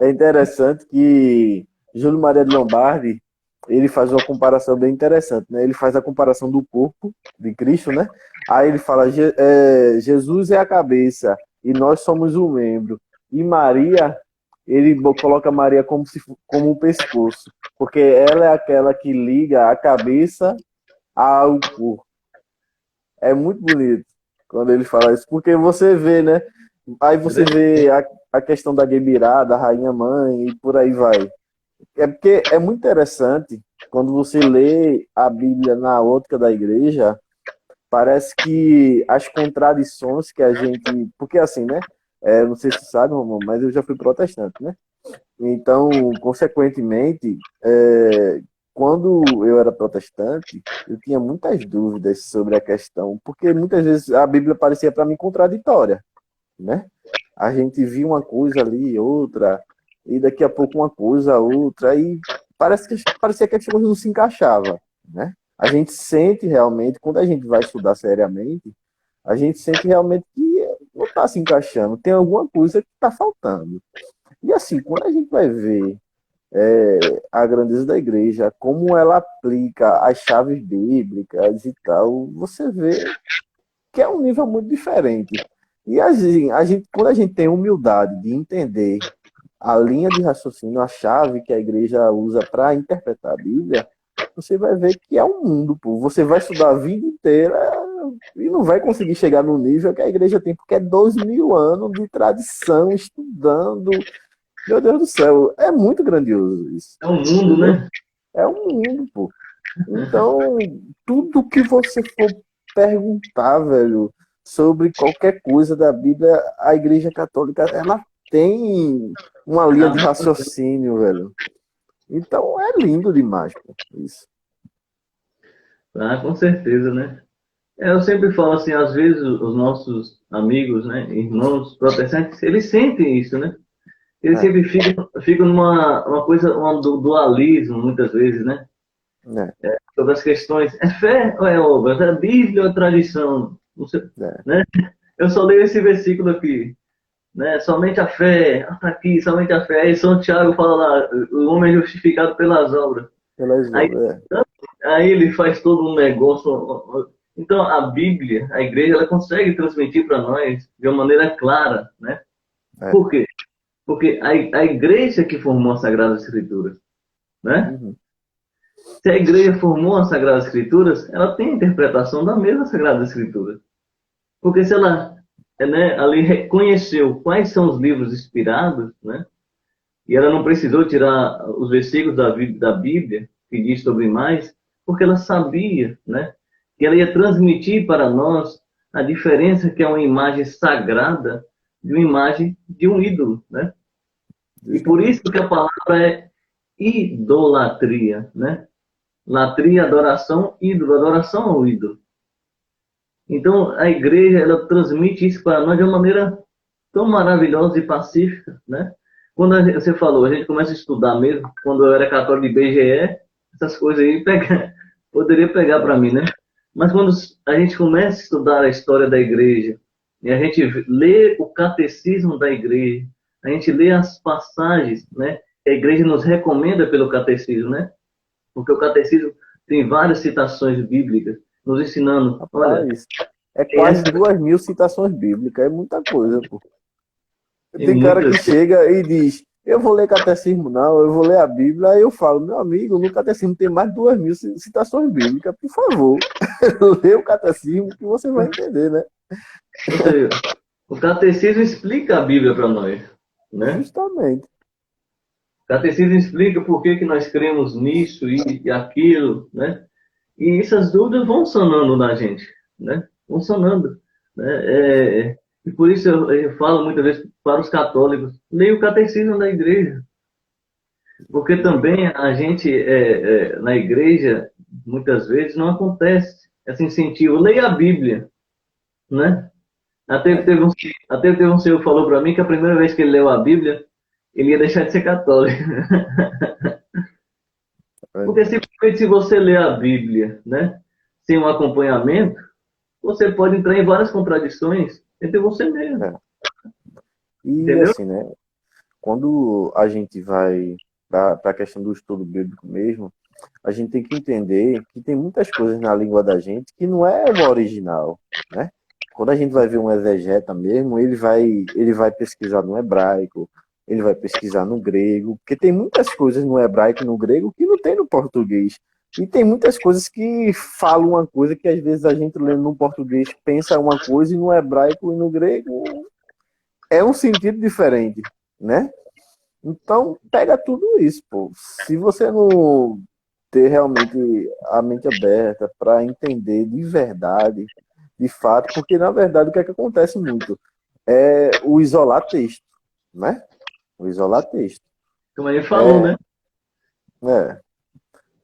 É interessante que Júlio Maria de Lombardi, ele faz uma comparação bem interessante, né? Ele faz a comparação do corpo de Cristo, né? Aí ele fala, Jesus é a cabeça e nós somos o membro. E Maria, ele coloca Maria como se como o pescoço, porque ela é aquela que liga a cabeça ao corpo. É muito bonito quando ele fala isso, porque você vê, né? Aí você vê a questão da Gebirá, da Rainha Mãe e por aí vai. É porque é muito interessante quando você lê a Bíblia na ótica da igreja, parece que as contradições que a gente. Porque assim, né? Não sei se você sabe, Romão, mas eu já fui protestante, né? Então, consequentemente, quando eu era protestante, eu tinha muitas dúvidas sobre a questão, porque muitas vezes a Bíblia parecia para mim contraditória, né? A gente via uma coisa ali, outra, e daqui a pouco uma coisa, outra, e parecia que as coisas não se encaixavam, né? A gente sente realmente, quando a gente vai estudar seriamente, a gente sente realmente que não está se encaixando, tem alguma coisa que está faltando. E assim, quando a gente vai ver a grandeza da igreja, como ela aplica as chaves bíblicas e tal, você vê que é um nível muito diferente. E assim, quando a gente tem humildade de entender a linha de raciocínio, a chave que a igreja usa para interpretar a Bíblia, você vai ver que é um mundo, pô. Você vai estudar a vida inteira e não vai conseguir chegar no nível que a igreja tem, porque é 2000 anos de tradição estudando. Meu Deus do céu, é muito grandioso isso. É um mundo, Entendeu? né? É um mundo, pô. Então, tudo que você for perguntar, velho, sobre qualquer coisa da Bíblia, a Igreja Católica, ela tem uma linha de raciocínio, velho. Então, é lindo demais, pô, isso. Ah, com certeza, né? Eu sempre falo assim, às vezes os nossos amigos, né, irmãos protestantes, eles sentem isso, né? Eles É, sempre ficam numa uma coisa, dualismo, muitas vezes, né? é, Sobre as questões, é fé ou é obra? É Bíblia ou é tradição? Não sei, é, né? Eu só leio esse versículo aqui, né? Somente a fé, tá aqui, somente a fé. Aí São Tiago fala lá, o homem é justificado pelas obras. pelas Aí, obras, aí ele faz todo um negócio. Então a Bíblia, a igreja, ela consegue transmitir para nós de uma maneira clara, né? é. Por quê? Porque a igreja que formou a Sagrada Escritura, né? Uhum, Se a igreja formou as Sagradas Escrituras, ela tem a interpretação da mesma Sagrada Escritura. Porque se ela, né, ali reconheceu quais são os livros inspirados, né? E ela não precisou tirar os versículos da Bíblia, que diz sobre mais, porque ela sabia, né? Que ela ia transmitir para nós a diferença que é uma imagem sagrada de uma imagem de um ídolo, né? E por justamente. isso que a palavra é idolatria, né? Latria, adoração, ídolo, adoração ao ídolo. Então, a igreja, ela transmite isso para nós de uma maneira tão maravilhosa e pacífica, né? Quando você falou, a gente começa a estudar mesmo, quando eu era católico de IBGE, essas coisas aí poderia pegar para mim, né? Mas quando a gente começa a estudar a história da igreja, e a gente lê o catecismo da igreja, a gente lê as passagens, né? Que a igreja nos recomenda pelo catecismo, né? Porque o catecismo tem várias citações bíblicas nos ensinando, olha, Rapaz, é quase essa 2000 citações bíblicas, é muita coisa, pô. tem Tem cara que muitas. chega e diz, eu vou ler catecismo, não, eu vou ler a Bíblia. Aí eu falo, meu amigo, no catecismo tem mais de 2000 citações bíblicas, por favor, lê o catecismo que você vai entender, né? Ou seja, o catecismo explica a Bíblia para nós, né? Justamente. O catecismo explica por que, que nós cremos nisso e aquilo, né? E essas dúvidas vão sanando na gente, né? Vão sanando, né? E por isso eu falo muitas vezes para os católicos, leia o catecismo da igreja, porque também a gente, na igreja, muitas vezes não acontece esse incentivo. Leia a Bíblia, né? Até É, teve um senhor que falou para mim que a primeira vez que ele leu a Bíblia, ele ia deixar de ser católico. é, Porque simplesmente se você ler a Bíblia, né, sem um acompanhamento, você pode entrar em várias contradições entre você mesmo. É. E Entendeu? assim, né? Quando a gente vai para a questão do estudo bíblico mesmo, a gente tem que entender que tem muitas coisas na língua da gente que não é o original, né? Quando a gente vai ver um exegeta mesmo, ele vai pesquisar no hebraico, ele vai pesquisar no grego, porque tem muitas coisas no hebraico e no grego que não tem no português. E tem muitas coisas que falam uma coisa que às vezes a gente lendo no português pensa uma coisa e no hebraico e no grego é um sentido diferente, né? Então, pega tudo isso, pô. Se você não ter realmente a mente aberta para entender de verdade, de fato, porque na verdade o que é que acontece muito? É o isolar texto, né? O isolar texto. Como ele falou, né? É.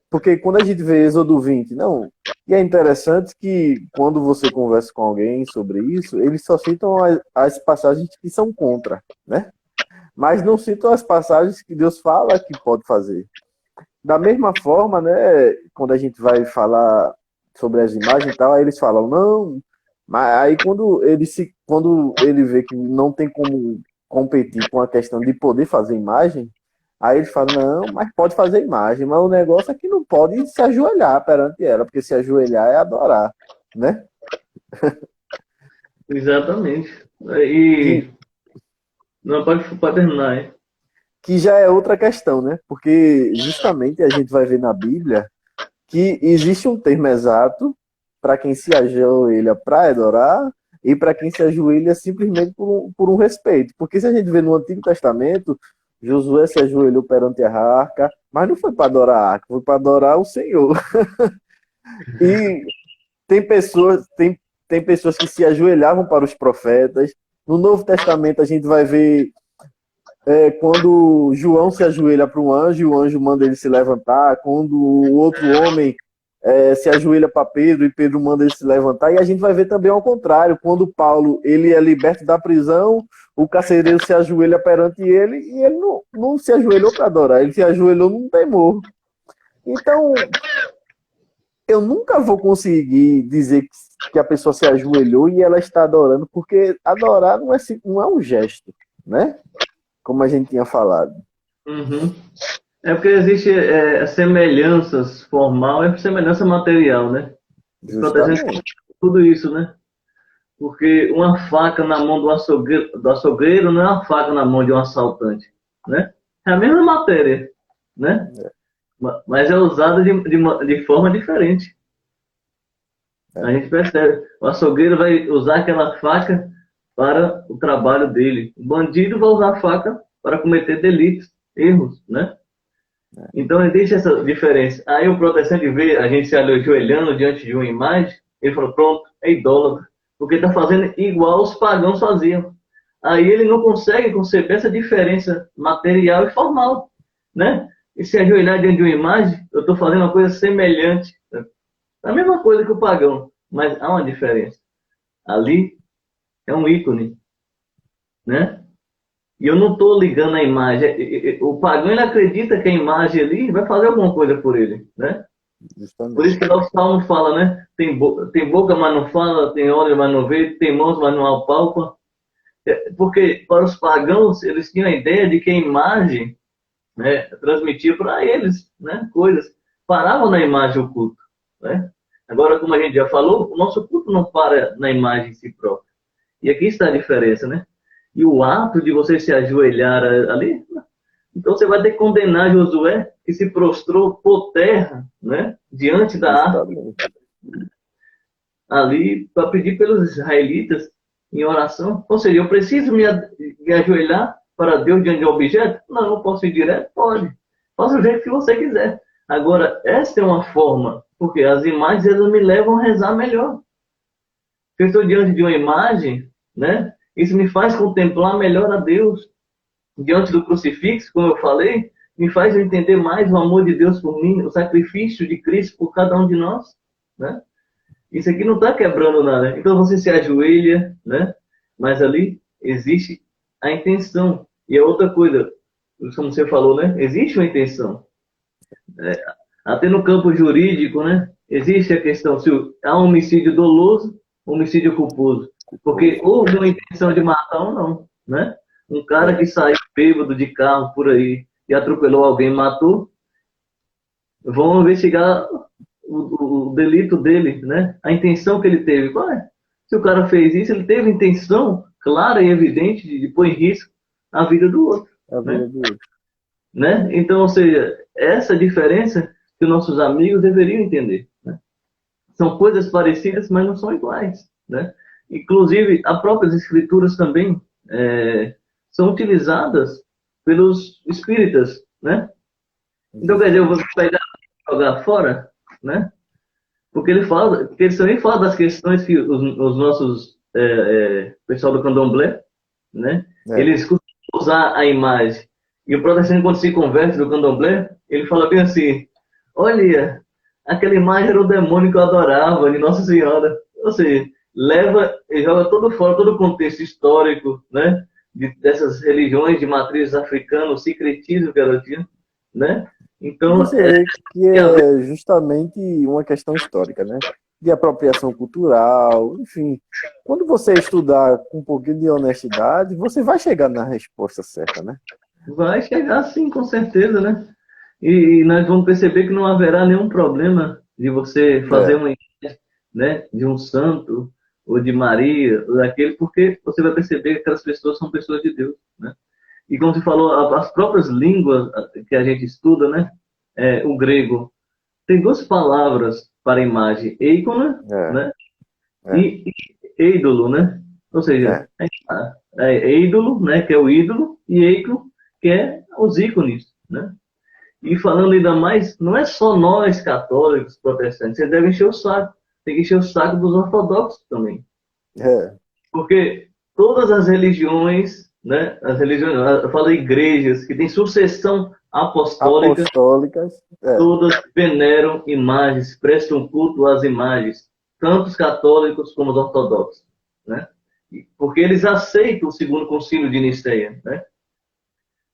Porque quando a gente vê Êxodo 20, não. E é interessante que quando você conversa com alguém sobre isso, eles só citam as passagens que são contra, né? Mas não citam as passagens que Deus fala que pode fazer. Da mesma forma, né, quando a gente vai falar sobre as imagens e tal, aí eles falam, não, mas aí quando ele vê que não tem como competir com a questão de poder fazer imagem, aí ele fala, não, mas pode fazer imagem, mas o negócio é que não pode se ajoelhar perante ela, porque se ajoelhar é adorar, né? Exatamente. E Que, não pode terminar, hein? que já é outra questão, né? Porque justamente a gente vai ver na Bíblia que existe um termo exato para quem se ajoelha para adorar e para quem se ajoelha simplesmente por um respeito. Porque se a gente vê no Antigo Testamento, Josué se ajoelhou perante a arca, mas não foi para adorar a arca, foi para adorar o Senhor. E tem pessoas que se ajoelhavam para os profetas. No Novo Testamento a gente vai ver quando João se ajoelha para um anjo, e o anjo manda ele se levantar. Quando o outro homem se ajoelha para Pedro e Pedro manda ele se levantar. E a gente vai ver também ao contrário, quando Paulo ele é liberto da prisão, o carcereiro se ajoelha perante ele e ele não se ajoelhou para adorar, ele se ajoelhou num temor. Então, eu nunca vou conseguir dizer que a pessoa se ajoelhou e ela está adorando, porque adorar não é um gesto, né? Como a gente tinha falado. Uhum. É porque existe semelhanças formal e semelhança material, né? Os protestantes têm Justamente. tudo isso, né? Porque uma faca na mão do açougueiro não é uma faca na mão de um assaltante, né? É a mesma matéria, né? Mas é usada de forma diferente. A gente percebe. O açougueiro vai usar aquela faca para o trabalho dele. O bandido vai usar a faca para cometer delitos, erros, né? Então existe essa diferença. Aí o protestante vê a gente se ajoelhando diante de uma imagem, ele falou, pronto, é idólatra, porque está fazendo igual os pagãos faziam. Aí ele não consegue conceber essa diferença material e formal, né? E se ajoelhar diante de uma imagem, eu estou fazendo uma coisa semelhante. A mesma coisa que o pagão, mas há uma diferença. Ali é um ícone, né? E eu não estou ligando a imagem. O pagão ele acredita que a imagem ali vai fazer alguma coisa por ele, né? Por isso Justamente. que lá o Salmo fala, né? Tem boca, mas não fala, tem olhos, mas não vê, tem mãos, mas não apalpa. Porque para os pagãos, eles tinham a ideia de que a imagem, né, transmitia para eles, né, coisas. Paravam na imagem o culto, né? Agora, como a gente já falou, o nosso culto não para na imagem em si próprio. E aqui está a diferença, né? E o ato de você se ajoelhar ali, então você vai ter que condenar Josué, que se prostrou por terra, né, diante da arca, Justamente. ali, para pedir pelos israelitas em oração. Ou seja, eu preciso me ajoelhar para Deus diante de um objeto? Não, eu posso ir direto? Pode. Faça o jeito que você quiser. Agora, esta é uma forma, porque as imagens elas me levam a rezar melhor. Se eu estou diante de uma imagem, né, isso me faz contemplar melhor a Deus. Diante do crucifixo, como eu falei, me faz entender mais o amor de Deus por mim, o sacrifício de Cristo por cada um de nós, né? Isso aqui não está quebrando nada. Então você se ajoelha, né? Mas ali existe a intenção. E a outra coisa, como você falou, né? Existe uma intenção. Até no campo jurídico, né? Existe a questão se há um homicídio doloso, homicídio culposo. Porque houve uma intenção de matar ou não, né? Um cara que saiu bêbado de carro por aí e atropelou alguém e matou, vão investigar o delito dele, né? A intenção que ele teve. Qual é? Se o cara fez isso, ele teve intenção clara e evidente de pôr em risco a vida do outro, A vida né? do outro. Né? Então, ou seja, essa diferença que nossos amigos deveriam entender, né? São coisas parecidas, mas não são iguais, né? Inclusive, as próprias escrituras também são utilizadas pelos espíritas, né? Então, quer dizer, eu vou pegar jogar fora, né? Porque eles também falam das questões que os nossos pessoal do Candomblé, né? Eles costumam usar a imagem. E o protestante, quando se converte do Candomblé, ele fala bem assim: olha, aquela imagem era o demônio que eu adorava, de Nossa Senhora. Ou seja, leva e joga todo fora, todo o contexto histórico, né? Dessas religiões de matriz africana, o secretismo que ela tinha, né? Então, Você vê que é justamente uma questão histórica, né? De apropriação cultural, enfim. Quando você estudar com um pouquinho de honestidade, você vai chegar na resposta certa, né? vai chegar sim, com certeza, né? E nós vamos perceber que não haverá nenhum problema de você fazer uma igreja, né, de um santo, ou de Maria, ou daquele, porque você vai perceber que aquelas pessoas são pessoas de Deus, né? E como você falou, as próprias línguas que a gente estuda, né? O grego, tem duas palavras para imagem, ícona, né? E ídolo, né? Ou seja, ídolo, né? Que é o ídolo, e ícone, que é os ícones, né? E falando ainda mais, não é só nós católicos, protestantes, você deve encher o saco. Tem que encher o saco dos ortodoxos também. Porque todas as religiões, né? As religiões, eu falo igrejas que têm sucessão apostólica, Apostólicas. todas veneram imagens, prestam culto às imagens, tanto os católicos como os ortodoxos, né? Porque eles aceitam o segundo concílio de Nicéia, né?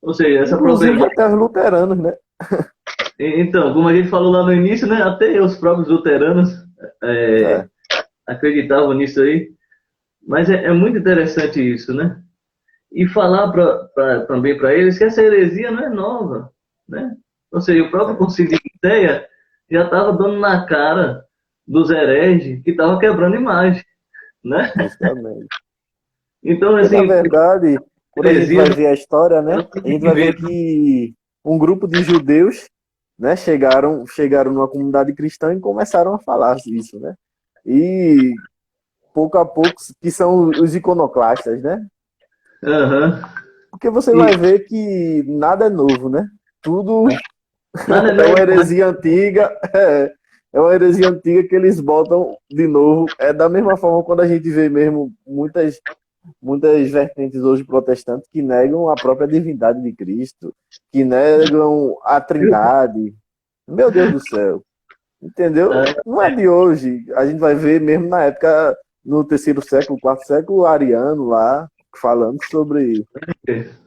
Ou seja, essa Inclusive própria... até os luteranos, né? Então, como a gente falou lá no início, né? Até os próprios luteranos acreditavam nisso aí. Mas é muito interessante isso, né? E falar também para eles que essa heresia não é nova, né? Ou seja, o próprio concílio de Nicéia já estava dando na cara dos hereges que estavam quebrando imagem, né? Justamente. Então, Porque, assim, na verdade, quando a gente vai ver a história, né? não A gente vai ver que um grupo de judeus, né, chegaram numa comunidade cristã e começaram a falar isso, né? E pouco a pouco, que são os iconoclastas, né? Porque você vai ver que nada é novo, né? Tudo nada é é novo, uma heresia antiga, é uma heresia antiga que eles botam de novo. É da mesma forma quando a gente vê mesmo muitas vertentes hoje protestantes que negam a própria divindade de Cristo, que negam a Trindade. Meu Deus do céu. Entendeu? Não é de hoje. A gente vai ver mesmo na época, no terceiro século, quarto século, ariano lá, falando sobre...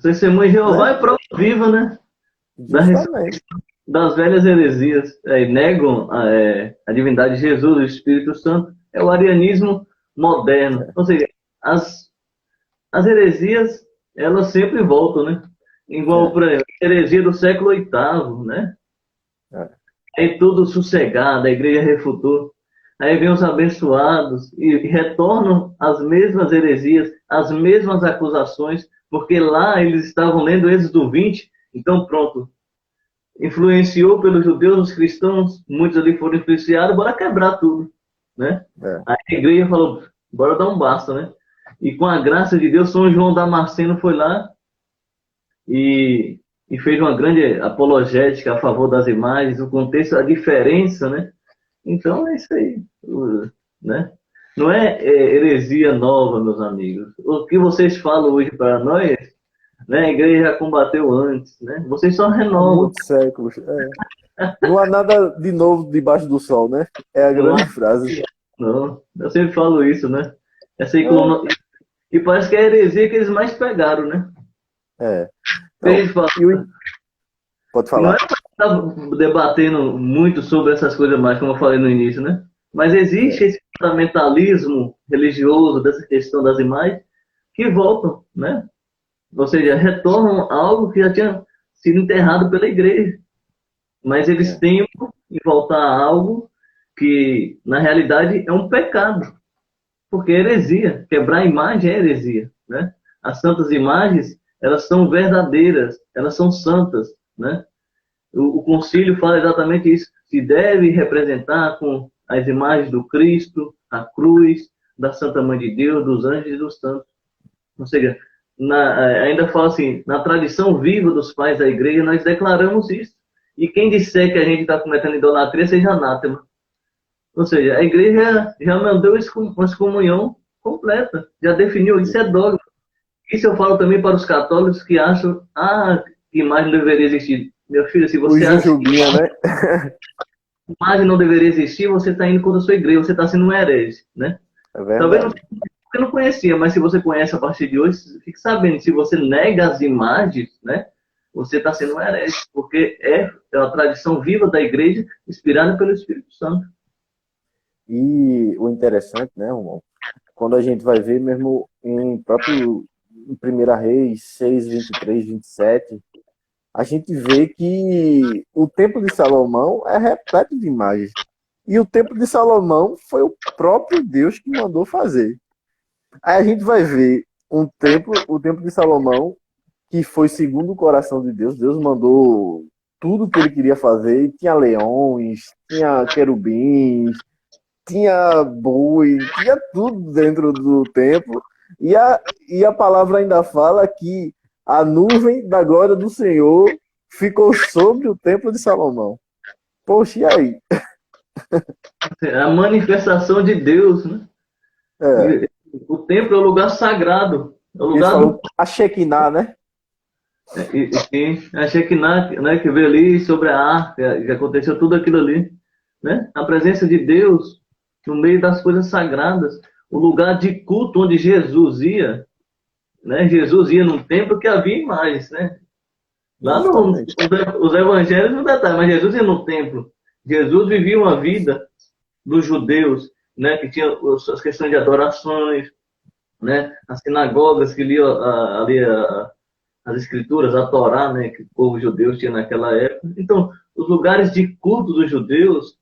Testemunha de Jeová é prova viva, né? Justamente. Das velhas heresias. Negam a divindade de Jesus, o Espírito Santo. É o arianismo moderno. Ou seja, as heresias, elas sempre voltam, né? Igual, por exemplo, a heresia do século VIII, né? Aí tudo sossegado, a igreja refutou. Aí vem os abençoados e retornam as mesmas heresias, as mesmas acusações, porque lá eles estavam lendo Êxodo 20, então pronto. Influenciou pelos judeus, os cristãos, muitos ali foram influenciados, bora quebrar tudo, né? Aí a igreja falou, bora dar um basta, né? E com a graça de Deus, São João Damasceno foi lá e fez uma grande apologética a favor das imagens, o contexto, a diferença, né? Então é isso aí, né? Não é heresia nova, meus amigos. O que vocês falam hoje para nós, né? A igreja já combateu antes, né? Vocês só Há renovam. muitos séculos. Não há nada de novo debaixo do sol, né? É a grande frase. Não, eu sempre falo isso, né? Essa e parece que é a heresia que eles mais pegaram, né? Pode Não falar. é para estar debatendo muito sobre essas coisas mais, como eu falei no início, né? Mas existe esse fundamentalismo religioso, dessa questão das imagens, que voltam, né? Ou seja, retornam algo que já tinha sido enterrado pela igreja. Mas eles temem em voltar a algo que, na realidade, é um pecado. Porque é heresia. Quebrar a imagem é heresia, né? As santas imagens, elas são verdadeiras, elas são santas, né? O concílio fala exatamente isso. Se deve representar com as imagens do Cristo, a cruz, da Santa Mãe de Deus, dos anjos e dos santos. Ou seja, ainda fala assim, na tradição viva dos pais da igreja, nós declaramos isso. E quem disser que a gente está cometendo idolatria, seja anátema. Ou seja, a igreja já mandou uma excomunhão completa, já definiu, isso é dogma. Isso eu falo também para os católicos que acham, que imagem deveria existir. Meu filho, se você acha que né? imagem não deveria existir, você está indo contra a sua igreja, você está sendo um herege, né? É verdade. Talvez você não conhecia, mas se você conhece a partir de hoje, fique sabendo, se você nega as imagens, né? Você está sendo um herege, porque é a tradição viva da igreja, inspirada pelo Espírito Santo. E o interessante, né, irmão? Quando a gente vai ver mesmo em 1 Reis 6, 23, 27, a gente vê que o Templo de Salomão é repleto de imagens. E o Templo de Salomão foi o próprio Deus que mandou fazer. Aí a gente vai ver o Templo de Salomão, que foi segundo o coração de Deus. Deus mandou tudo que ele queria fazer. Tinha leões, tinha querubins, tinha boi, tinha tudo dentro do templo. E a palavra ainda fala que a nuvem da glória do Senhor ficou sobre o Templo de Salomão. Poxa, e aí? A manifestação de Deus, né? É. O templo é o lugar sagrado. É o lugar do... A Shekinah, né? A Shekinah, né, que veio ali sobre a arca, que aconteceu tudo aquilo ali. Né? A presença de Deus no meio das coisas sagradas. O lugar de culto onde Jesus ia. Né? Jesus ia num templo que havia imagens. Né? Lá os evangelhos não detalham, mas Jesus ia no templo. Jesus vivia uma vida dos judeus, né, que tinha as questões de adorações, né, as sinagogas que liam as escrituras, a Torá, né, que o povo judeu tinha naquela época. Então, os lugares de culto dos judeus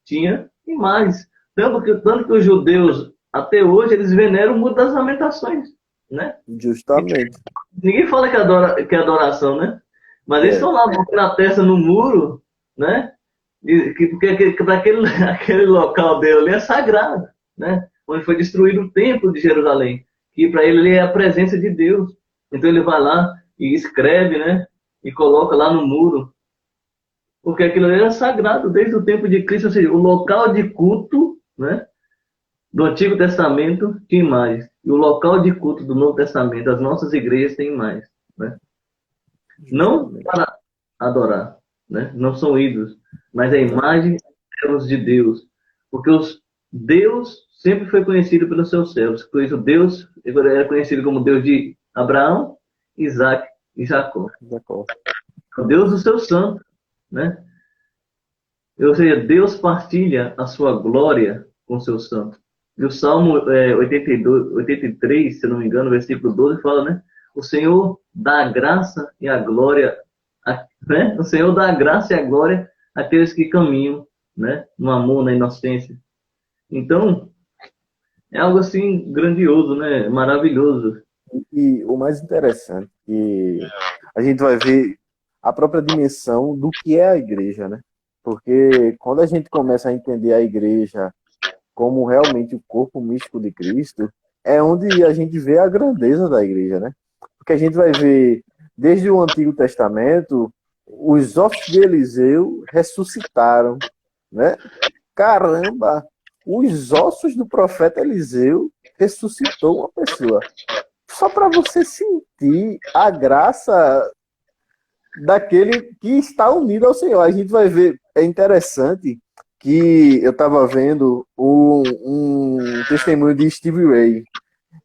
tinha imagens. Tanto que os judeus, até hoje, eles veneram o Muro das Lamentações, né? Justamente. Ninguém fala que é adoração, né? Mas eles estão lá, botando a testa no muro, né? Porque aquele local dele ali é sagrado, né? Onde foi destruído o templo de Jerusalém, que para ele é a presença de Deus. Então ele vai lá e escreve, né? E coloca lá no muro, porque aquilo ali era sagrado desde o tempo de Cristo, ou seja, o local de culto, né? Do Antigo Testamento tinha imagens, e o local de culto do Novo Testamento, as nossas igrejas têm imagens, né? Não para adorar, né? Não são ídolos, mas a imagem de Deus, porque Deus sempre foi conhecido pelos seus servos, por isso Deus era conhecido como Deus de Abraão, Isaac e Jacó. O Deus do seu santo, né? Ou seja, Deus partilha a sua glória com o seu santo. E o Salmo 83, se não me engano, versículo 12, fala, né? O Senhor dá a graça e a glória, né? O Senhor dá a graça e a glória àqueles que caminham, né? No amor, na inocência. Então, é algo assim grandioso, né? Maravilhoso. E o mais interessante que a gente vai ver a própria dimensão do que é a igreja, né? Porque quando a gente começa a entender a igreja como realmente o corpo místico de Cristo, é onde a gente vê a grandeza da igreja, né? Porque a gente vai ver, desde o Antigo Testamento, os ossos de Eliseu ressuscitaram, né? Caramba! Os ossos do profeta Eliseu ressuscitou uma pessoa. Só para você sentir a graça daquele que está unido ao Senhor. A gente vai ver, é interessante que eu estava vendo um testemunho de Steve Ray.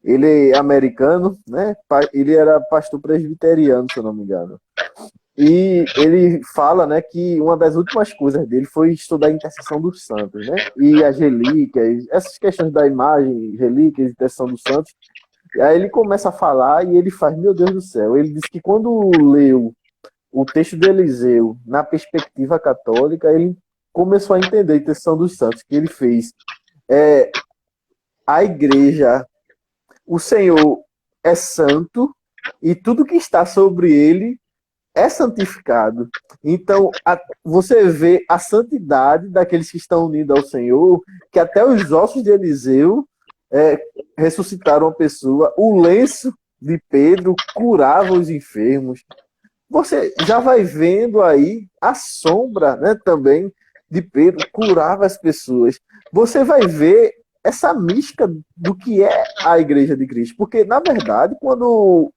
Ele é americano, né? Ele era pastor presbiteriano, se eu não me engano. E ele fala, né, que uma das últimas coisas dele foi estudar a intercessão dos santos, né? E as relíquias, essas questões da imagem, relíquias, intercessão dos santos. E aí ele começa a falar e ele faz, meu Deus do céu, ele diz que quando leu o texto de Eliseu na perspectiva católica, ele começou a entender a intercessão dos santos, que ele fez. A igreja, o Senhor é santo e tudo que está sobre ele é santificado. Então, você vê a santidade daqueles que estão unidos ao Senhor, que até os ossos de Eliseu ressuscitaram a pessoa, o lenço de Pedro curava os enfermos. Você já vai vendo aí a sombra, né, também de Pedro curava as pessoas. Você vai ver essa mística do que é a igreja de Cristo. Porque, na verdade, quando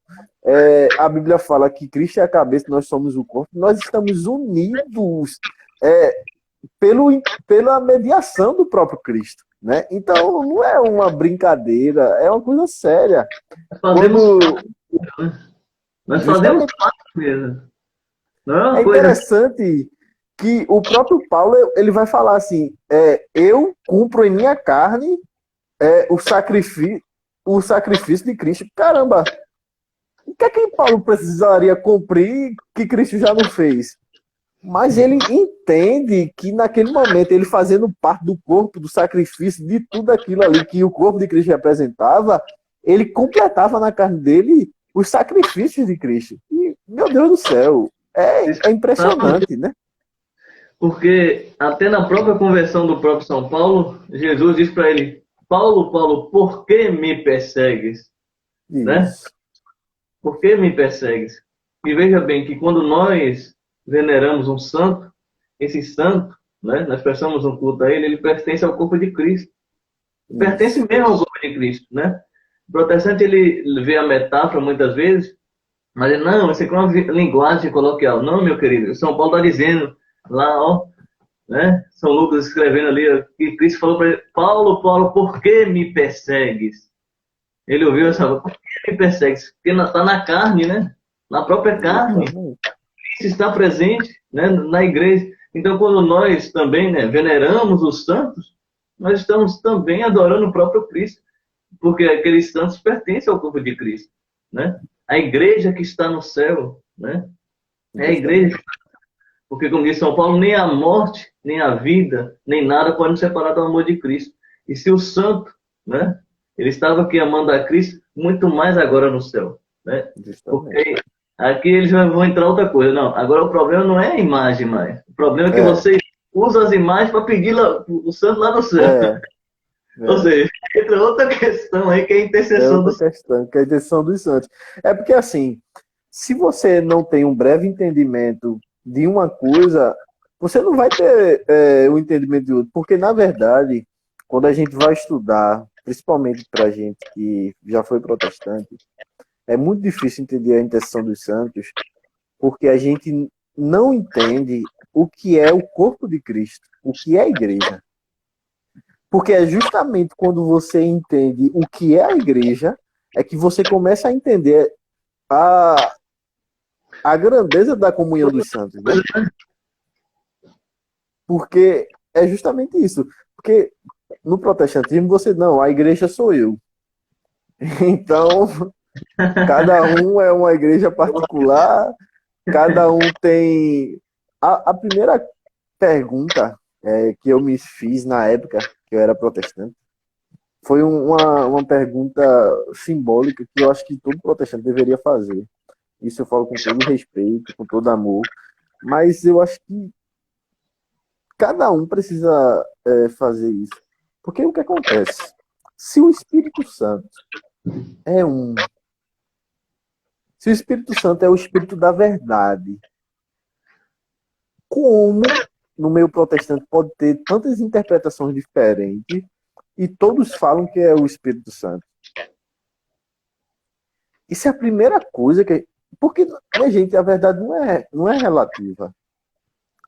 a Bíblia fala que Cristo é a cabeça, nós somos o corpo, nós estamos unidos pela mediação do próprio Cristo. Né? Então, não é uma brincadeira, é uma coisa séria. Nós fazemos parte mesmo. Não é interessante que o próprio Paulo ele vai falar assim: eu cumpro em minha carne o sacrifício de Cristo. Caramba, o que é que Paulo precisaria cumprir que Cristo já não fez? Mas ele entende que naquele momento, ele fazendo parte do corpo, do sacrifício, de tudo aquilo ali que o corpo de Cristo representava, ele completava na carne dele os sacrifícios de Cristo. E, meu Deus do céu, é impressionante, né? Porque até na própria conversão do próprio São Paulo, Jesus diz para ele: Paulo, Paulo, por que me persegues? Né? Por que me persegues? E veja bem que quando nós veneramos um santo, esse santo, né, nós prestamos um culto a ele pertence ao corpo de Cristo. Pertence mesmo ao corpo de Cristo, né? O protestante, ele vê a metáfora muitas vezes, mas ele, não, isso aqui é uma linguagem coloquial. Não, meu querido, São Paulo está dizendo lá, ó, né? São Lucas escrevendo ali, que Cristo falou para ele: Paulo, Paulo, por que me persegues? Ele ouviu essa voz: por que me persegues? Porque está na carne, né? Na própria carne. Cristo está presente, né, na igreja. Então, quando nós também, né, veneramos os santos, nós estamos também adorando o próprio Cristo, porque aqueles santos pertencem ao corpo de Cristo, né? A igreja que está no céu, né? É a igreja. Porque, como diz São Paulo, nem a morte, nem a vida, nem nada pode nos separar do amor de Cristo. E se o santo, né, ele estava aqui amando a Cristo, muito mais agora no céu, né? Porque aqui eles vão entrar outra coisa. Não, agora o problema não é a imagem mais. O problema é que você usa as imagens para pedir o santo lá no céu. Ou seja, entra outra questão aí, que é a intercessão dos santos. Que é a intercessão dos santos. É porque, assim, se você não tem um breve entendimento de uma coisa, você não vai ter o entendimento de outra. Porque, na verdade, quando a gente vai estudar, principalmente para a gente que já foi protestante, é muito difícil entender a intercessão dos santos, porque a gente não entende o que é o corpo de Cristo, o que é a igreja. Porque é justamente quando você entende o que é a igreja, é que você começa a entender a grandeza da comunhão dos santos, né? Porque é justamente isso. Porque no protestantismo você não, a igreja sou eu. Então, cada um é uma igreja particular, cada um tem... A primeira pergunta que eu me fiz na época que eu era protestante foi uma pergunta simbólica que eu acho que todo protestante deveria fazer. Isso eu falo com todo respeito, com todo amor, mas eu acho que cada um precisa fazer isso. Porque o que acontece? Se o Espírito Santo é um... Se o Espírito Santo é o Espírito da verdade, como no meio protestante pode ter tantas interpretações diferentes e todos falam que é o Espírito Santo? Isso é a primeira coisa que... Porque, minha gente, a verdade não é relativa.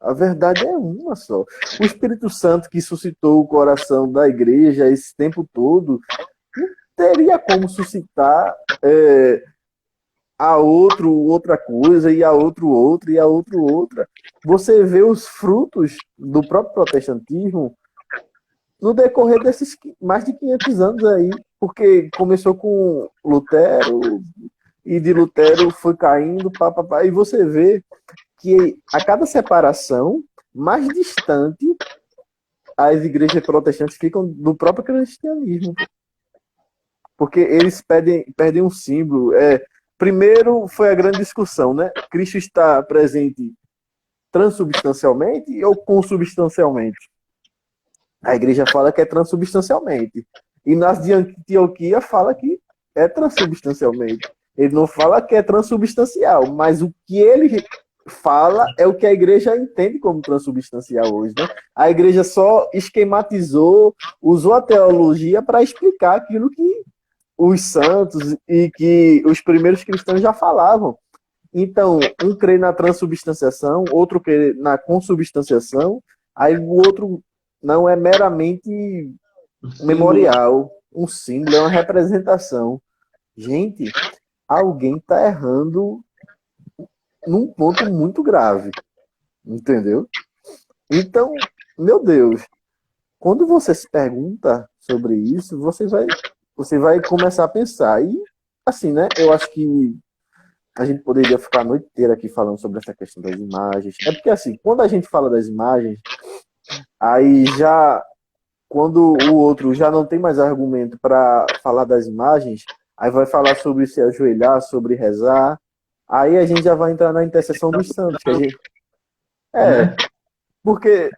A verdade é uma só. O Espírito Santo que suscitou o coração da igreja esse tempo todo, não teria como suscitar a outra coisa, e a outra, e a outra. Você vê os frutos do próprio protestantismo no decorrer desses mais de 500 anos aí, porque começou com Lutero, e de Lutero foi caindo, e você vê que a cada separação, mais distante as igrejas protestantes ficam do próprio cristianismo. Porque eles perdem um símbolo. Primeiro foi a grande discussão, né? Cristo está presente transubstancialmente ou consubstancialmente? A igreja fala que é transubstancialmente. E nas de Antioquia fala que é transubstancialmente. Ele não fala que é transubstancial, mas o que ele fala é o que a igreja entende como transubstancial hoje, né? A igreja só esquematizou, usou a teologia para explicar aquilo que os santos e que os primeiros cristãos já falavam. Então, um crê na transubstanciação, outro crê na consubstanciação, aí o outro não é meramente memorial, um símbolo, é uma representação. Gente, alguém está errando num ponto muito grave, entendeu? Então, meu Deus, quando você se pergunta sobre isso, você vai começar a pensar. E, assim, né, eu acho que a gente poderia ficar a noite inteira aqui falando sobre essa questão das imagens. É porque, assim, quando a gente fala das imagens, aí já, quando o outro já não tem mais argumento para falar das imagens, aí vai falar sobre se ajoelhar, sobre rezar, aí a gente já vai entrar na intercessão dos santos. Que a gente... porque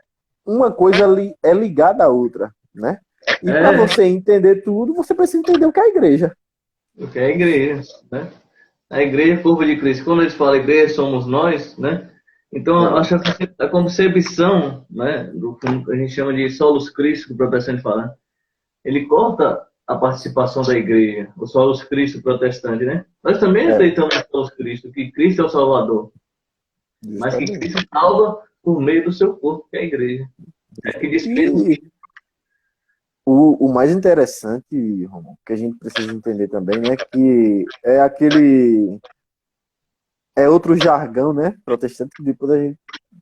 uma coisa é ligada à outra, né? E para você entender tudo, você precisa entender o que é a igreja. O que é a igreja, né? A igreja é o corpo de Cristo. Quando eles falam igreja, somos nós, né? Então, eu acho que a concepção, né, do que a gente chama de solos Cristo, que o protestante fala, ele corta a participação da igreja, o solos Cristo protestante, né? Nós também aceitamos o solos Cristo, que Cristo é o Salvador. Mas que Cristo salva por meio do seu corpo, que é a igreja. É que diz o mais interessante, Romulo, que a gente precisa entender também, né, que é aquele... É outro jargão, né, protestante, que depois a gente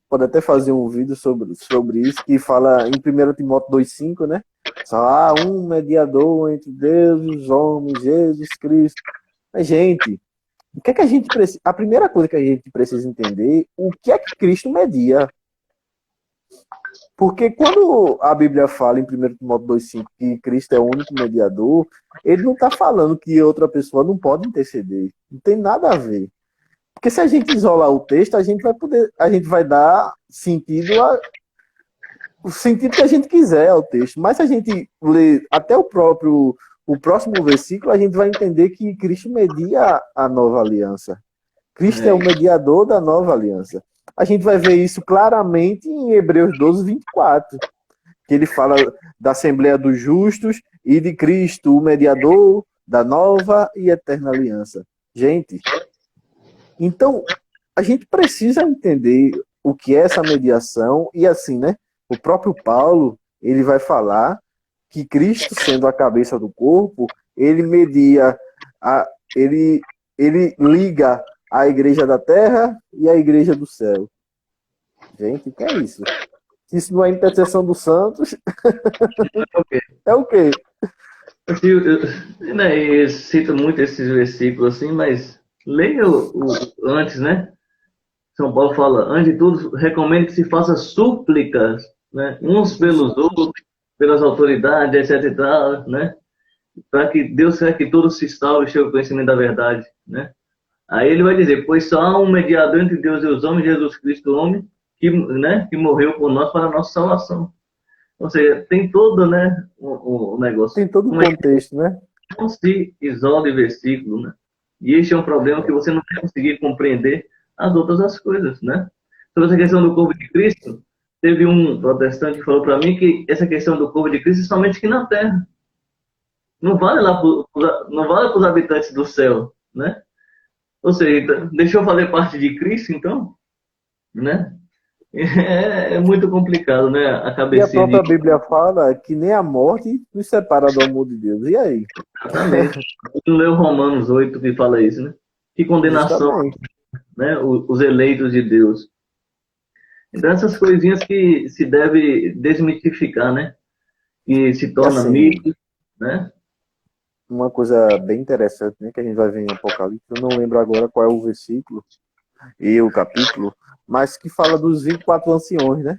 pode até fazer um vídeo sobre isso, que fala em 1 Timóteo 2,5, né, só há um mediador entre Deus e os homens, Jesus Cristo. Mas, gente, o que é que a gente precisa... A primeira coisa que a gente precisa entender, o que é que Cristo media? Porque quando a Bíblia fala em 1 Timóteo 2,5 que Cristo é o único mediador, ele não está falando que outra pessoa não pode interceder. Não tem nada a ver. Porque se a gente isolar o texto, a gente vai dar sentido o sentido que a gente quiser ao texto. Mas se a gente ler até o próximo versículo, a gente vai entender que Cristo media a nova aliança. Cristo é o mediador da nova aliança. A gente vai ver isso claramente em Hebreus 12:24, que ele fala da Assembleia dos Justos e de Cristo, o mediador da nova e eterna aliança. Gente, então, a gente precisa entender o que é essa mediação e assim, né? O próprio Paulo, ele vai falar que Cristo, sendo a cabeça do corpo, ele media, ele liga a igreja da terra e a igreja do céu. Gente, o que é isso? Se isso não é intercessão dos santos, é o quê? Eu cito muito esses versículos assim, mas leia antes, né? São Paulo fala, antes de tudo, recomendo que se faça súplicas, né? Uns pelos outros, pelas autoridades, etc e tal, né? Para que Deus quer que todos se salvem e cheguem ao conhecimento da verdade, né? Aí ele vai dizer, pois só há um mediador entre Deus e os homens, Jesus Cristo, o homem, que morreu por nós para a nossa salvação. Ou seja, tem todo, né, o negócio. Tem todo o contexto, né? Não se isola de versículo, né? E este é um problema que você não vai conseguir compreender as outras coisas, né? Sobre essa questão do corpo de Cristo, teve um protestante que falou para mim que essa questão do corpo de Cristo é somente aqui na Terra. Não vale para os habitantes do céu, né? Ou seja, deixou fazer parte de Cristo, então, né? É muito complicado, né? A cabecinha. E a própria Bíblia fala que nem a morte nos separa do amor de Deus. E aí? Exatamente. Não leu Romanos 8 que fala isso, né? que condenação, Justamente. né? Os eleitos de Deus. Então, essas coisinhas que se deve desmitificar, né? Que se E torna assim, mito, né? uma coisa bem interessante, né, que a gente vai ver em Apocalipse, eu não lembro agora qual é o versículo e o capítulo, mas que fala dos 24 anciões, né?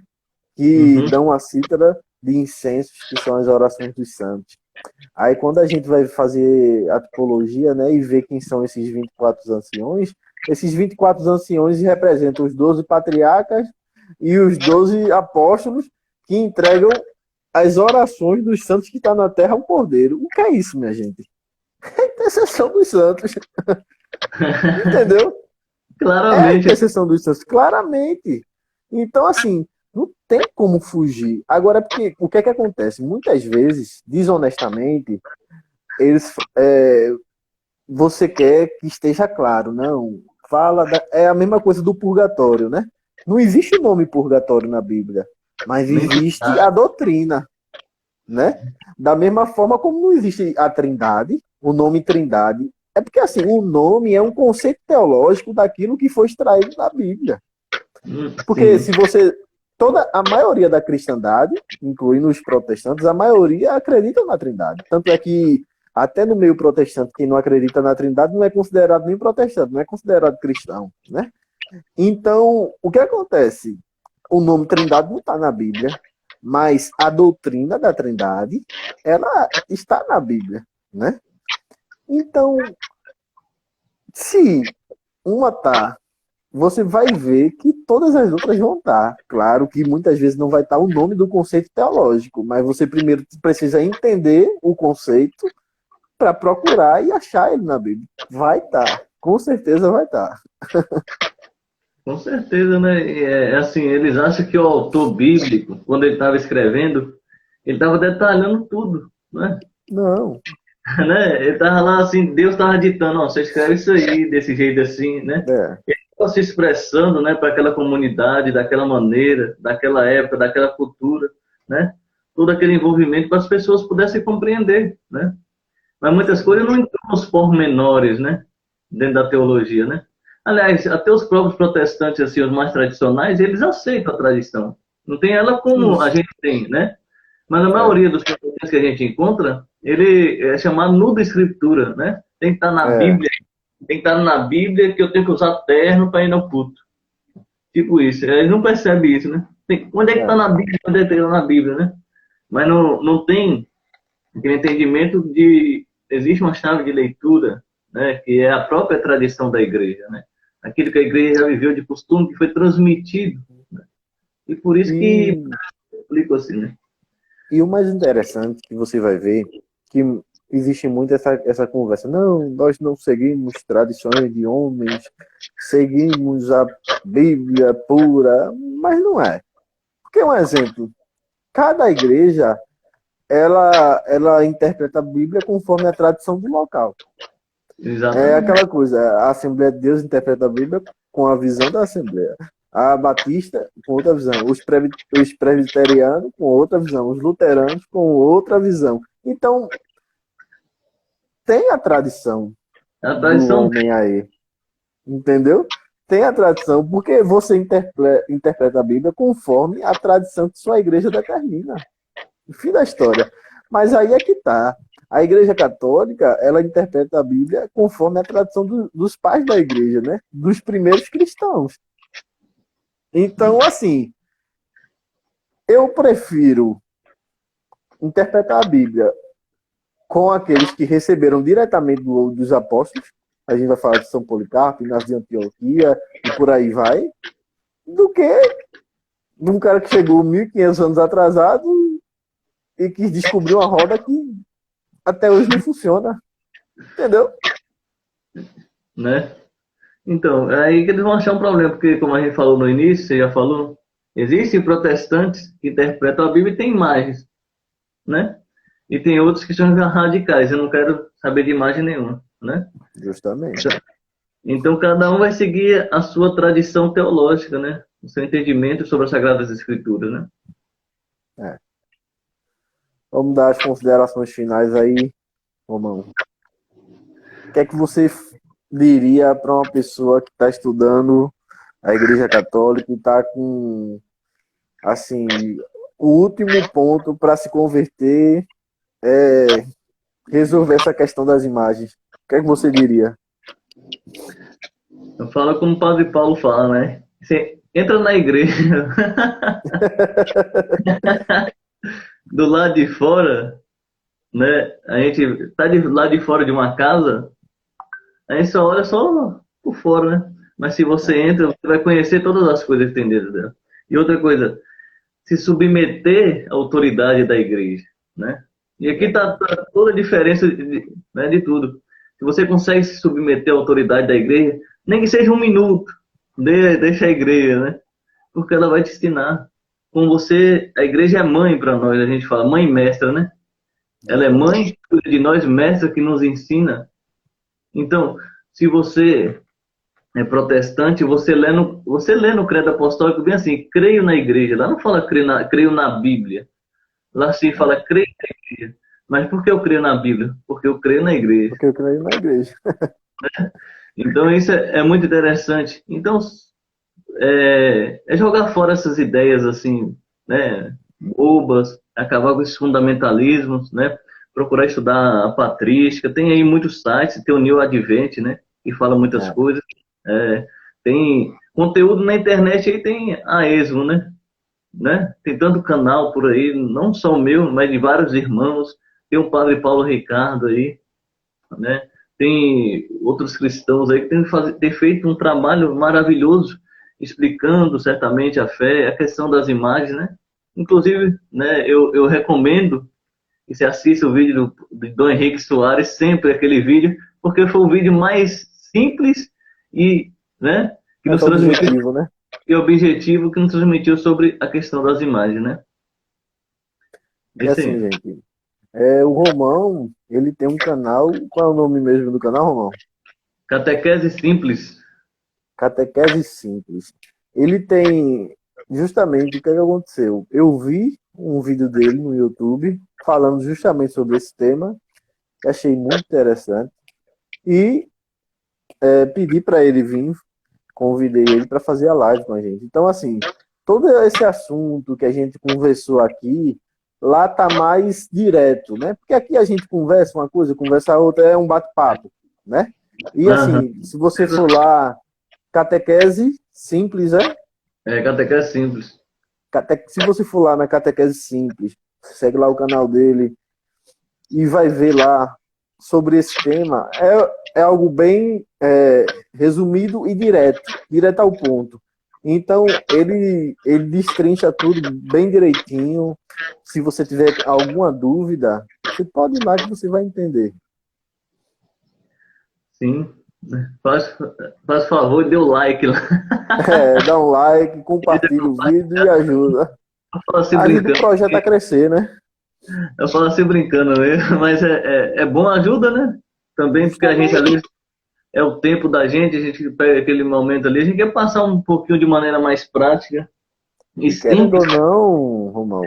Que Uhum. dão a cítara de incensos, que são as orações dos santos. Aí quando a gente vai fazer a tipologia, né, e ver quem são esses 24 anciões representam os 12 patriarcas e os 12 apóstolos que entregam as orações dos santos que estão na terra ao Cordeiro. O que é isso, minha gente? É a intercessão dos santos, entendeu? É a Claramente, intercessão dos santos, claramente. Então, assim, não tem como fugir. Agora, porque o que é que acontece? Muitas vezes, desonestamente, eles você quer que esteja claro, não. É a mesma coisa do purgatório, né? Não existe o nome purgatório na Bíblia, mas nem existe a doutrina, né? Da mesma forma como não existe a Trindade, o nome Trindade, é porque assim, o nome é um conceito teológico daquilo que foi extraído da Bíblia. Porque sim, se você toda a maioria da cristandade, incluindo os protestantes, a maioria acredita na Trindade. Tanto é que até no meio protestante, quem não acredita na Trindade não é considerado nem protestante, não é considerado cristão, né? Então, o que acontece? O nome Trindade não está na Bíblia, mas a doutrina da Trindade, ela está na Bíblia, né? Então, se uma tá, você vai ver que todas as outras vão estar. Claro que muitas vezes não vai estar o nome do conceito teológico, mas você primeiro precisa entender o conceito para procurar e achar ele na Bíblia. Vai estar, com certeza vai estar. com certeza, né? É assim, eles acham que o autor bíblico, quando ele estava escrevendo, ele estava detalhando tudo, né? Não, Né? Ele estava lá assim, Deus estava ditando, ó, você escreve isso aí, desse jeito assim, né? é, Ele estava se expressando, né, para aquela comunidade, daquela maneira, daquela época, daquela cultura, né? Todo aquele envolvimento para as pessoas pudessem compreender, né? Mas muitas coisas não entram nos pormenores, né? Dentro da teologia, né? Aliás, até os próprios protestantes, assim, os mais tradicionais, eles aceitam a tradição. Não tem ela como a isso, gente tem, né? Mas a é, maioria dos protestantes que a gente encontra, ele é chamado nuda escritura, né? Tem que estar na é, Bíblia, tem que estar na Bíblia que eu tenho que usar terno para ir no culto. Tipo isso. Eles não percebem isso, né? Onde é que está é. na Bíblia? Onde é que está na Bíblia, né? Mas não tem aquele entendimento de existe uma chave de leitura, né, que é a própria tradição da igreja, né? Aquilo que a igreja já viveu de costume que foi transmitido, né? E por isso que E, eu explico assim, né? e o mais interessante que você vai ver que existe muito essa conversa. Não, nós não seguimos tradições de homens, seguimos a Bíblia pura, mas não é. Porque um exemplo, cada igreja ela interpreta a Bíblia conforme a tradição do local. É Exatamente. aquela coisa, a Assembleia de Deus interpreta a Bíblia com a visão da Assembleia. A Batista com outra visão. Os presbiterianos com outra visão. Os luteranos com outra visão. Então, tem a tradição A do tradição homem aí. Entendeu? Tem a tradição, porque você interpreta a Bíblia conforme a tradição que sua igreja determina. Fim da história. Mas aí é que tá. A Igreja Católica, ela interpreta a Bíblia conforme a tradição dos pais da igreja, né? Dos primeiros cristãos. Então, assim, eu prefiro interpretar a Bíblia com aqueles que receberam diretamente dos apóstolos. A gente vai falar de São Policarpo, Inácio de Antioquia e por aí vai, do que num cara que chegou 1500 anos atrasado e que descobriu uma roda que até hoje não funciona. Entendeu? né? Então, é aí que eles vão achar um problema, porque como a gente falou no início, você já falou, existem protestantes que interpretam a Bíblia e tem imagens, né? E tem outros que são radicais, eu não quero saber de imagem nenhuma, né? Justamente. Então, cada um vai seguir a sua tradição teológica, né? O seu entendimento sobre as Sagradas Escrituras, né? É. Vamos dar as considerações finais aí, Romão. O que é que você diria para uma pessoa que está estudando a Igreja Católica e está com, assim, o último ponto para se converter é resolver essa questão das imagens? O que é que você diria? Eu falo como o Padre Paulo fala, né? Você entra na igreja, do lado de fora, né? A gente tá de lado de fora de uma casa, a gente só olha só por fora, né? Mas se você entra, você vai conhecer todas as coisas que tem dentro dela. E outra coisa, se submeter à autoridade da igreja, né? E aqui tá toda a diferença né, de tudo. Se você consegue se submeter à autoridade da igreja, nem que seja um minuto, deixa a igreja, né? Porque ela vai te ensinar. Com você, a igreja é mãe para nós, a gente fala, mãe mestra, né? Ela é mãe de nós, mestra que nos ensina. Então, se você é protestante, você lê no credo apostólico bem assim, creio na igreja. Lá não fala creio na Bíblia. Lá se fala creio na igreja. Mas por que eu creio na Bíblia? Porque eu creio na igreja. Porque eu creio na igreja. Então isso é muito interessante. Então é jogar fora essas ideias assim, né, bobas, acabar com esses fundamentalismos, né? Procurar estudar a patrística. Tem aí muitos sites, tem o New Advent, né? Que fala muitas É, coisas. Tem conteúdo na internet aí, tem a esmo, né? Tem tanto canal por aí, não só o meu, mas de vários irmãos. Tem o Padre Paulo Ricardo aí, né? Tem outros cristãos aí que têm feito um trabalho maravilhoso, explicando certamente a fé, a questão das imagens, né? Inclusive, né, eu recomendo que você assista o vídeo do Dom Henrique Soares, sempre aquele vídeo, porque foi o vídeo mais simples e, né, que mais nos transmitiu, objetivo, né? e objetivo que nos transmitiu sobre a questão das imagens, né? É E isso assim, aí. gente, o Romão, ele tem um canal, qual é o nome mesmo do canal, Romão? Catequese simples. Catequese Simples. Ele tem justamente o que é que aconteceu. Eu vi um vídeo dele no YouTube falando justamente sobre esse tema, que achei muito interessante, e pedi para ele vir, convidei ele para fazer a live com a gente. Então, assim, todo esse assunto que a gente conversou aqui, lá tá mais direto, né? Porque aqui a gente conversa uma coisa, conversa outra, é um bate-papo, né? E Aham. assim, se você for lá, catequese simples, É, catequese simples. Se você for lá na catequese simples, segue lá o canal dele e vai ver lá sobre esse tema. É algo bem resumido e direto ao ponto. Então, ele destrincha tudo bem direitinho. Se você tiver alguma dúvida, você pode ir lá que você vai entender. Sim. Faz favor, dê o like lá. Dá um like, compartilha o vídeo e ajuda. Eu falo assim Ajuda o brincando, projeto a crescer, né? eu falo assim brincando mesmo, mas é bom, ajuda, né? Também porque a gente Justamente. ali é o tempo da gente, a gente pega aquele momento ali, a gente quer passar um pouquinho de maneira mais prática e E querendo simples ou não, Romão,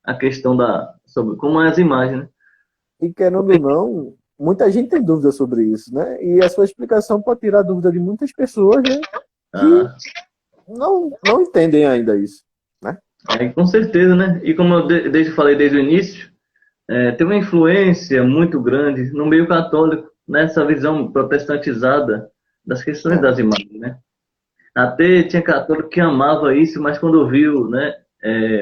a questão sobre como é as imagens, né? e querendo ou não, muita gente tem dúvida sobre isso, né? E a sua explicação pode tirar a dúvida de muitas pessoas, né? Que Ah, não entendem ainda isso, né? com certeza, né? E como eu falei desde o início, tem uma influência muito grande no meio católico, nessa visão protestantizada das questões É, das imagens, né? Até tinha católico que amava isso, mas quando viu, né,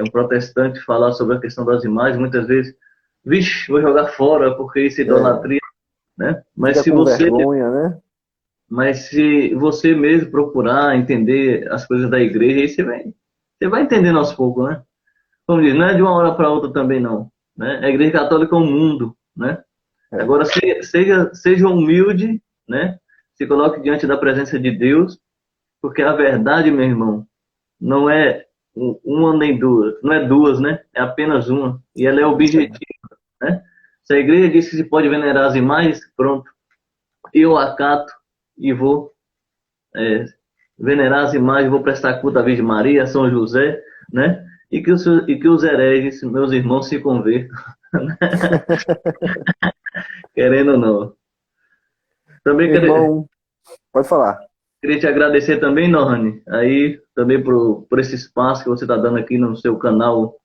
um protestante falar sobre a questão das imagens, muitas vezes, vixe, vou jogar fora porque isso é é, idolatria, né? fica com vergonha, né? Mas se você mesmo procurar entender as coisas da igreja, aí você vai entendendo aos poucos, né? Como diz, não é de uma hora para outra também não, né? A igreja católica é um mundo, né? É, Agora seja humilde, né? Se coloque diante da presença de Deus, porque a verdade, meu irmão, não é uma nem duas, não é duas, né? É apenas uma. E ela é objetiva, né? Se a igreja diz que se pode venerar as imagens, pronto. Eu acato e vou é, venerar as imagens, vou prestar culto à Virgem Maria, a São José, né? E que os hereges, meus irmãos, se convertam, querendo ou não. Também Irmão, pode falar. queria te agradecer também, Nohane, aí também por esse espaço que você está dando aqui no seu canal,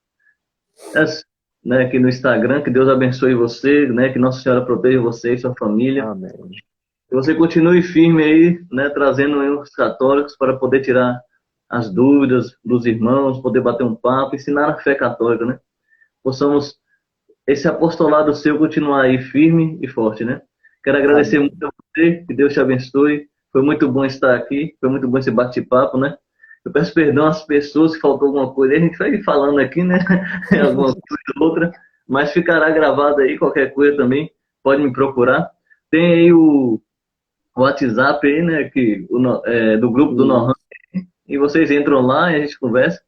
né, aqui no Instagram. Que Deus abençoe você, né, que Nossa Senhora proteja você e sua família. Amém. Que você continue firme aí, né, trazendo aí os católicos para poder tirar as dúvidas dos irmãos, poder bater um papo, ensinar a fé católica, né? Possamos, esse apostolado seu continuar aí firme e forte, né? Quero agradecer Amém. muito a você, que Deus te abençoe. Foi muito bom estar aqui, foi muito bom esse bate-papo, né? Eu peço perdão às pessoas que faltou alguma coisa. A gente vai falando aqui, né? Alguma coisa ou outra, mas ficará gravado aí, qualquer coisa também, pode me procurar. Tem aí o WhatsApp aí, né? Do grupo do Nohan, e vocês entram lá e a gente conversa,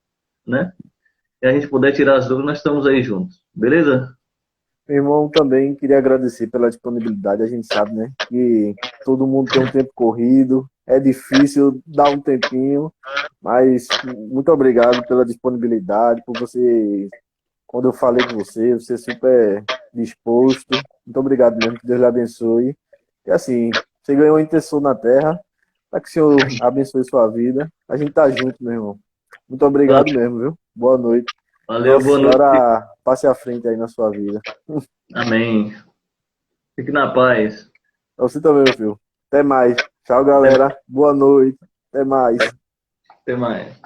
né? E a gente puder tirar as dúvidas, nós estamos aí juntos. Beleza? Meu irmão, também queria agradecer pela disponibilidade. A gente sabe, né, que todo mundo tem um tempo corrido, é difícil dar um tempinho, mas muito obrigado pela disponibilidade, por você, quando eu falei com você, você super disposto. Muito obrigado mesmo, que Deus lhe abençoe. E assim, você ganhou intenção na terra, para que o Senhor abençoe sua vida. A gente tá junto, meu irmão. Muito obrigado mesmo, viu? Boa noite. Valeu, Nossa boa noite. Senhora, passe à frente aí na sua vida. Amém. Fique na paz. Pra você também, meu filho. Até mais. Tchau, galera. Boa noite. Até mais. Até mais.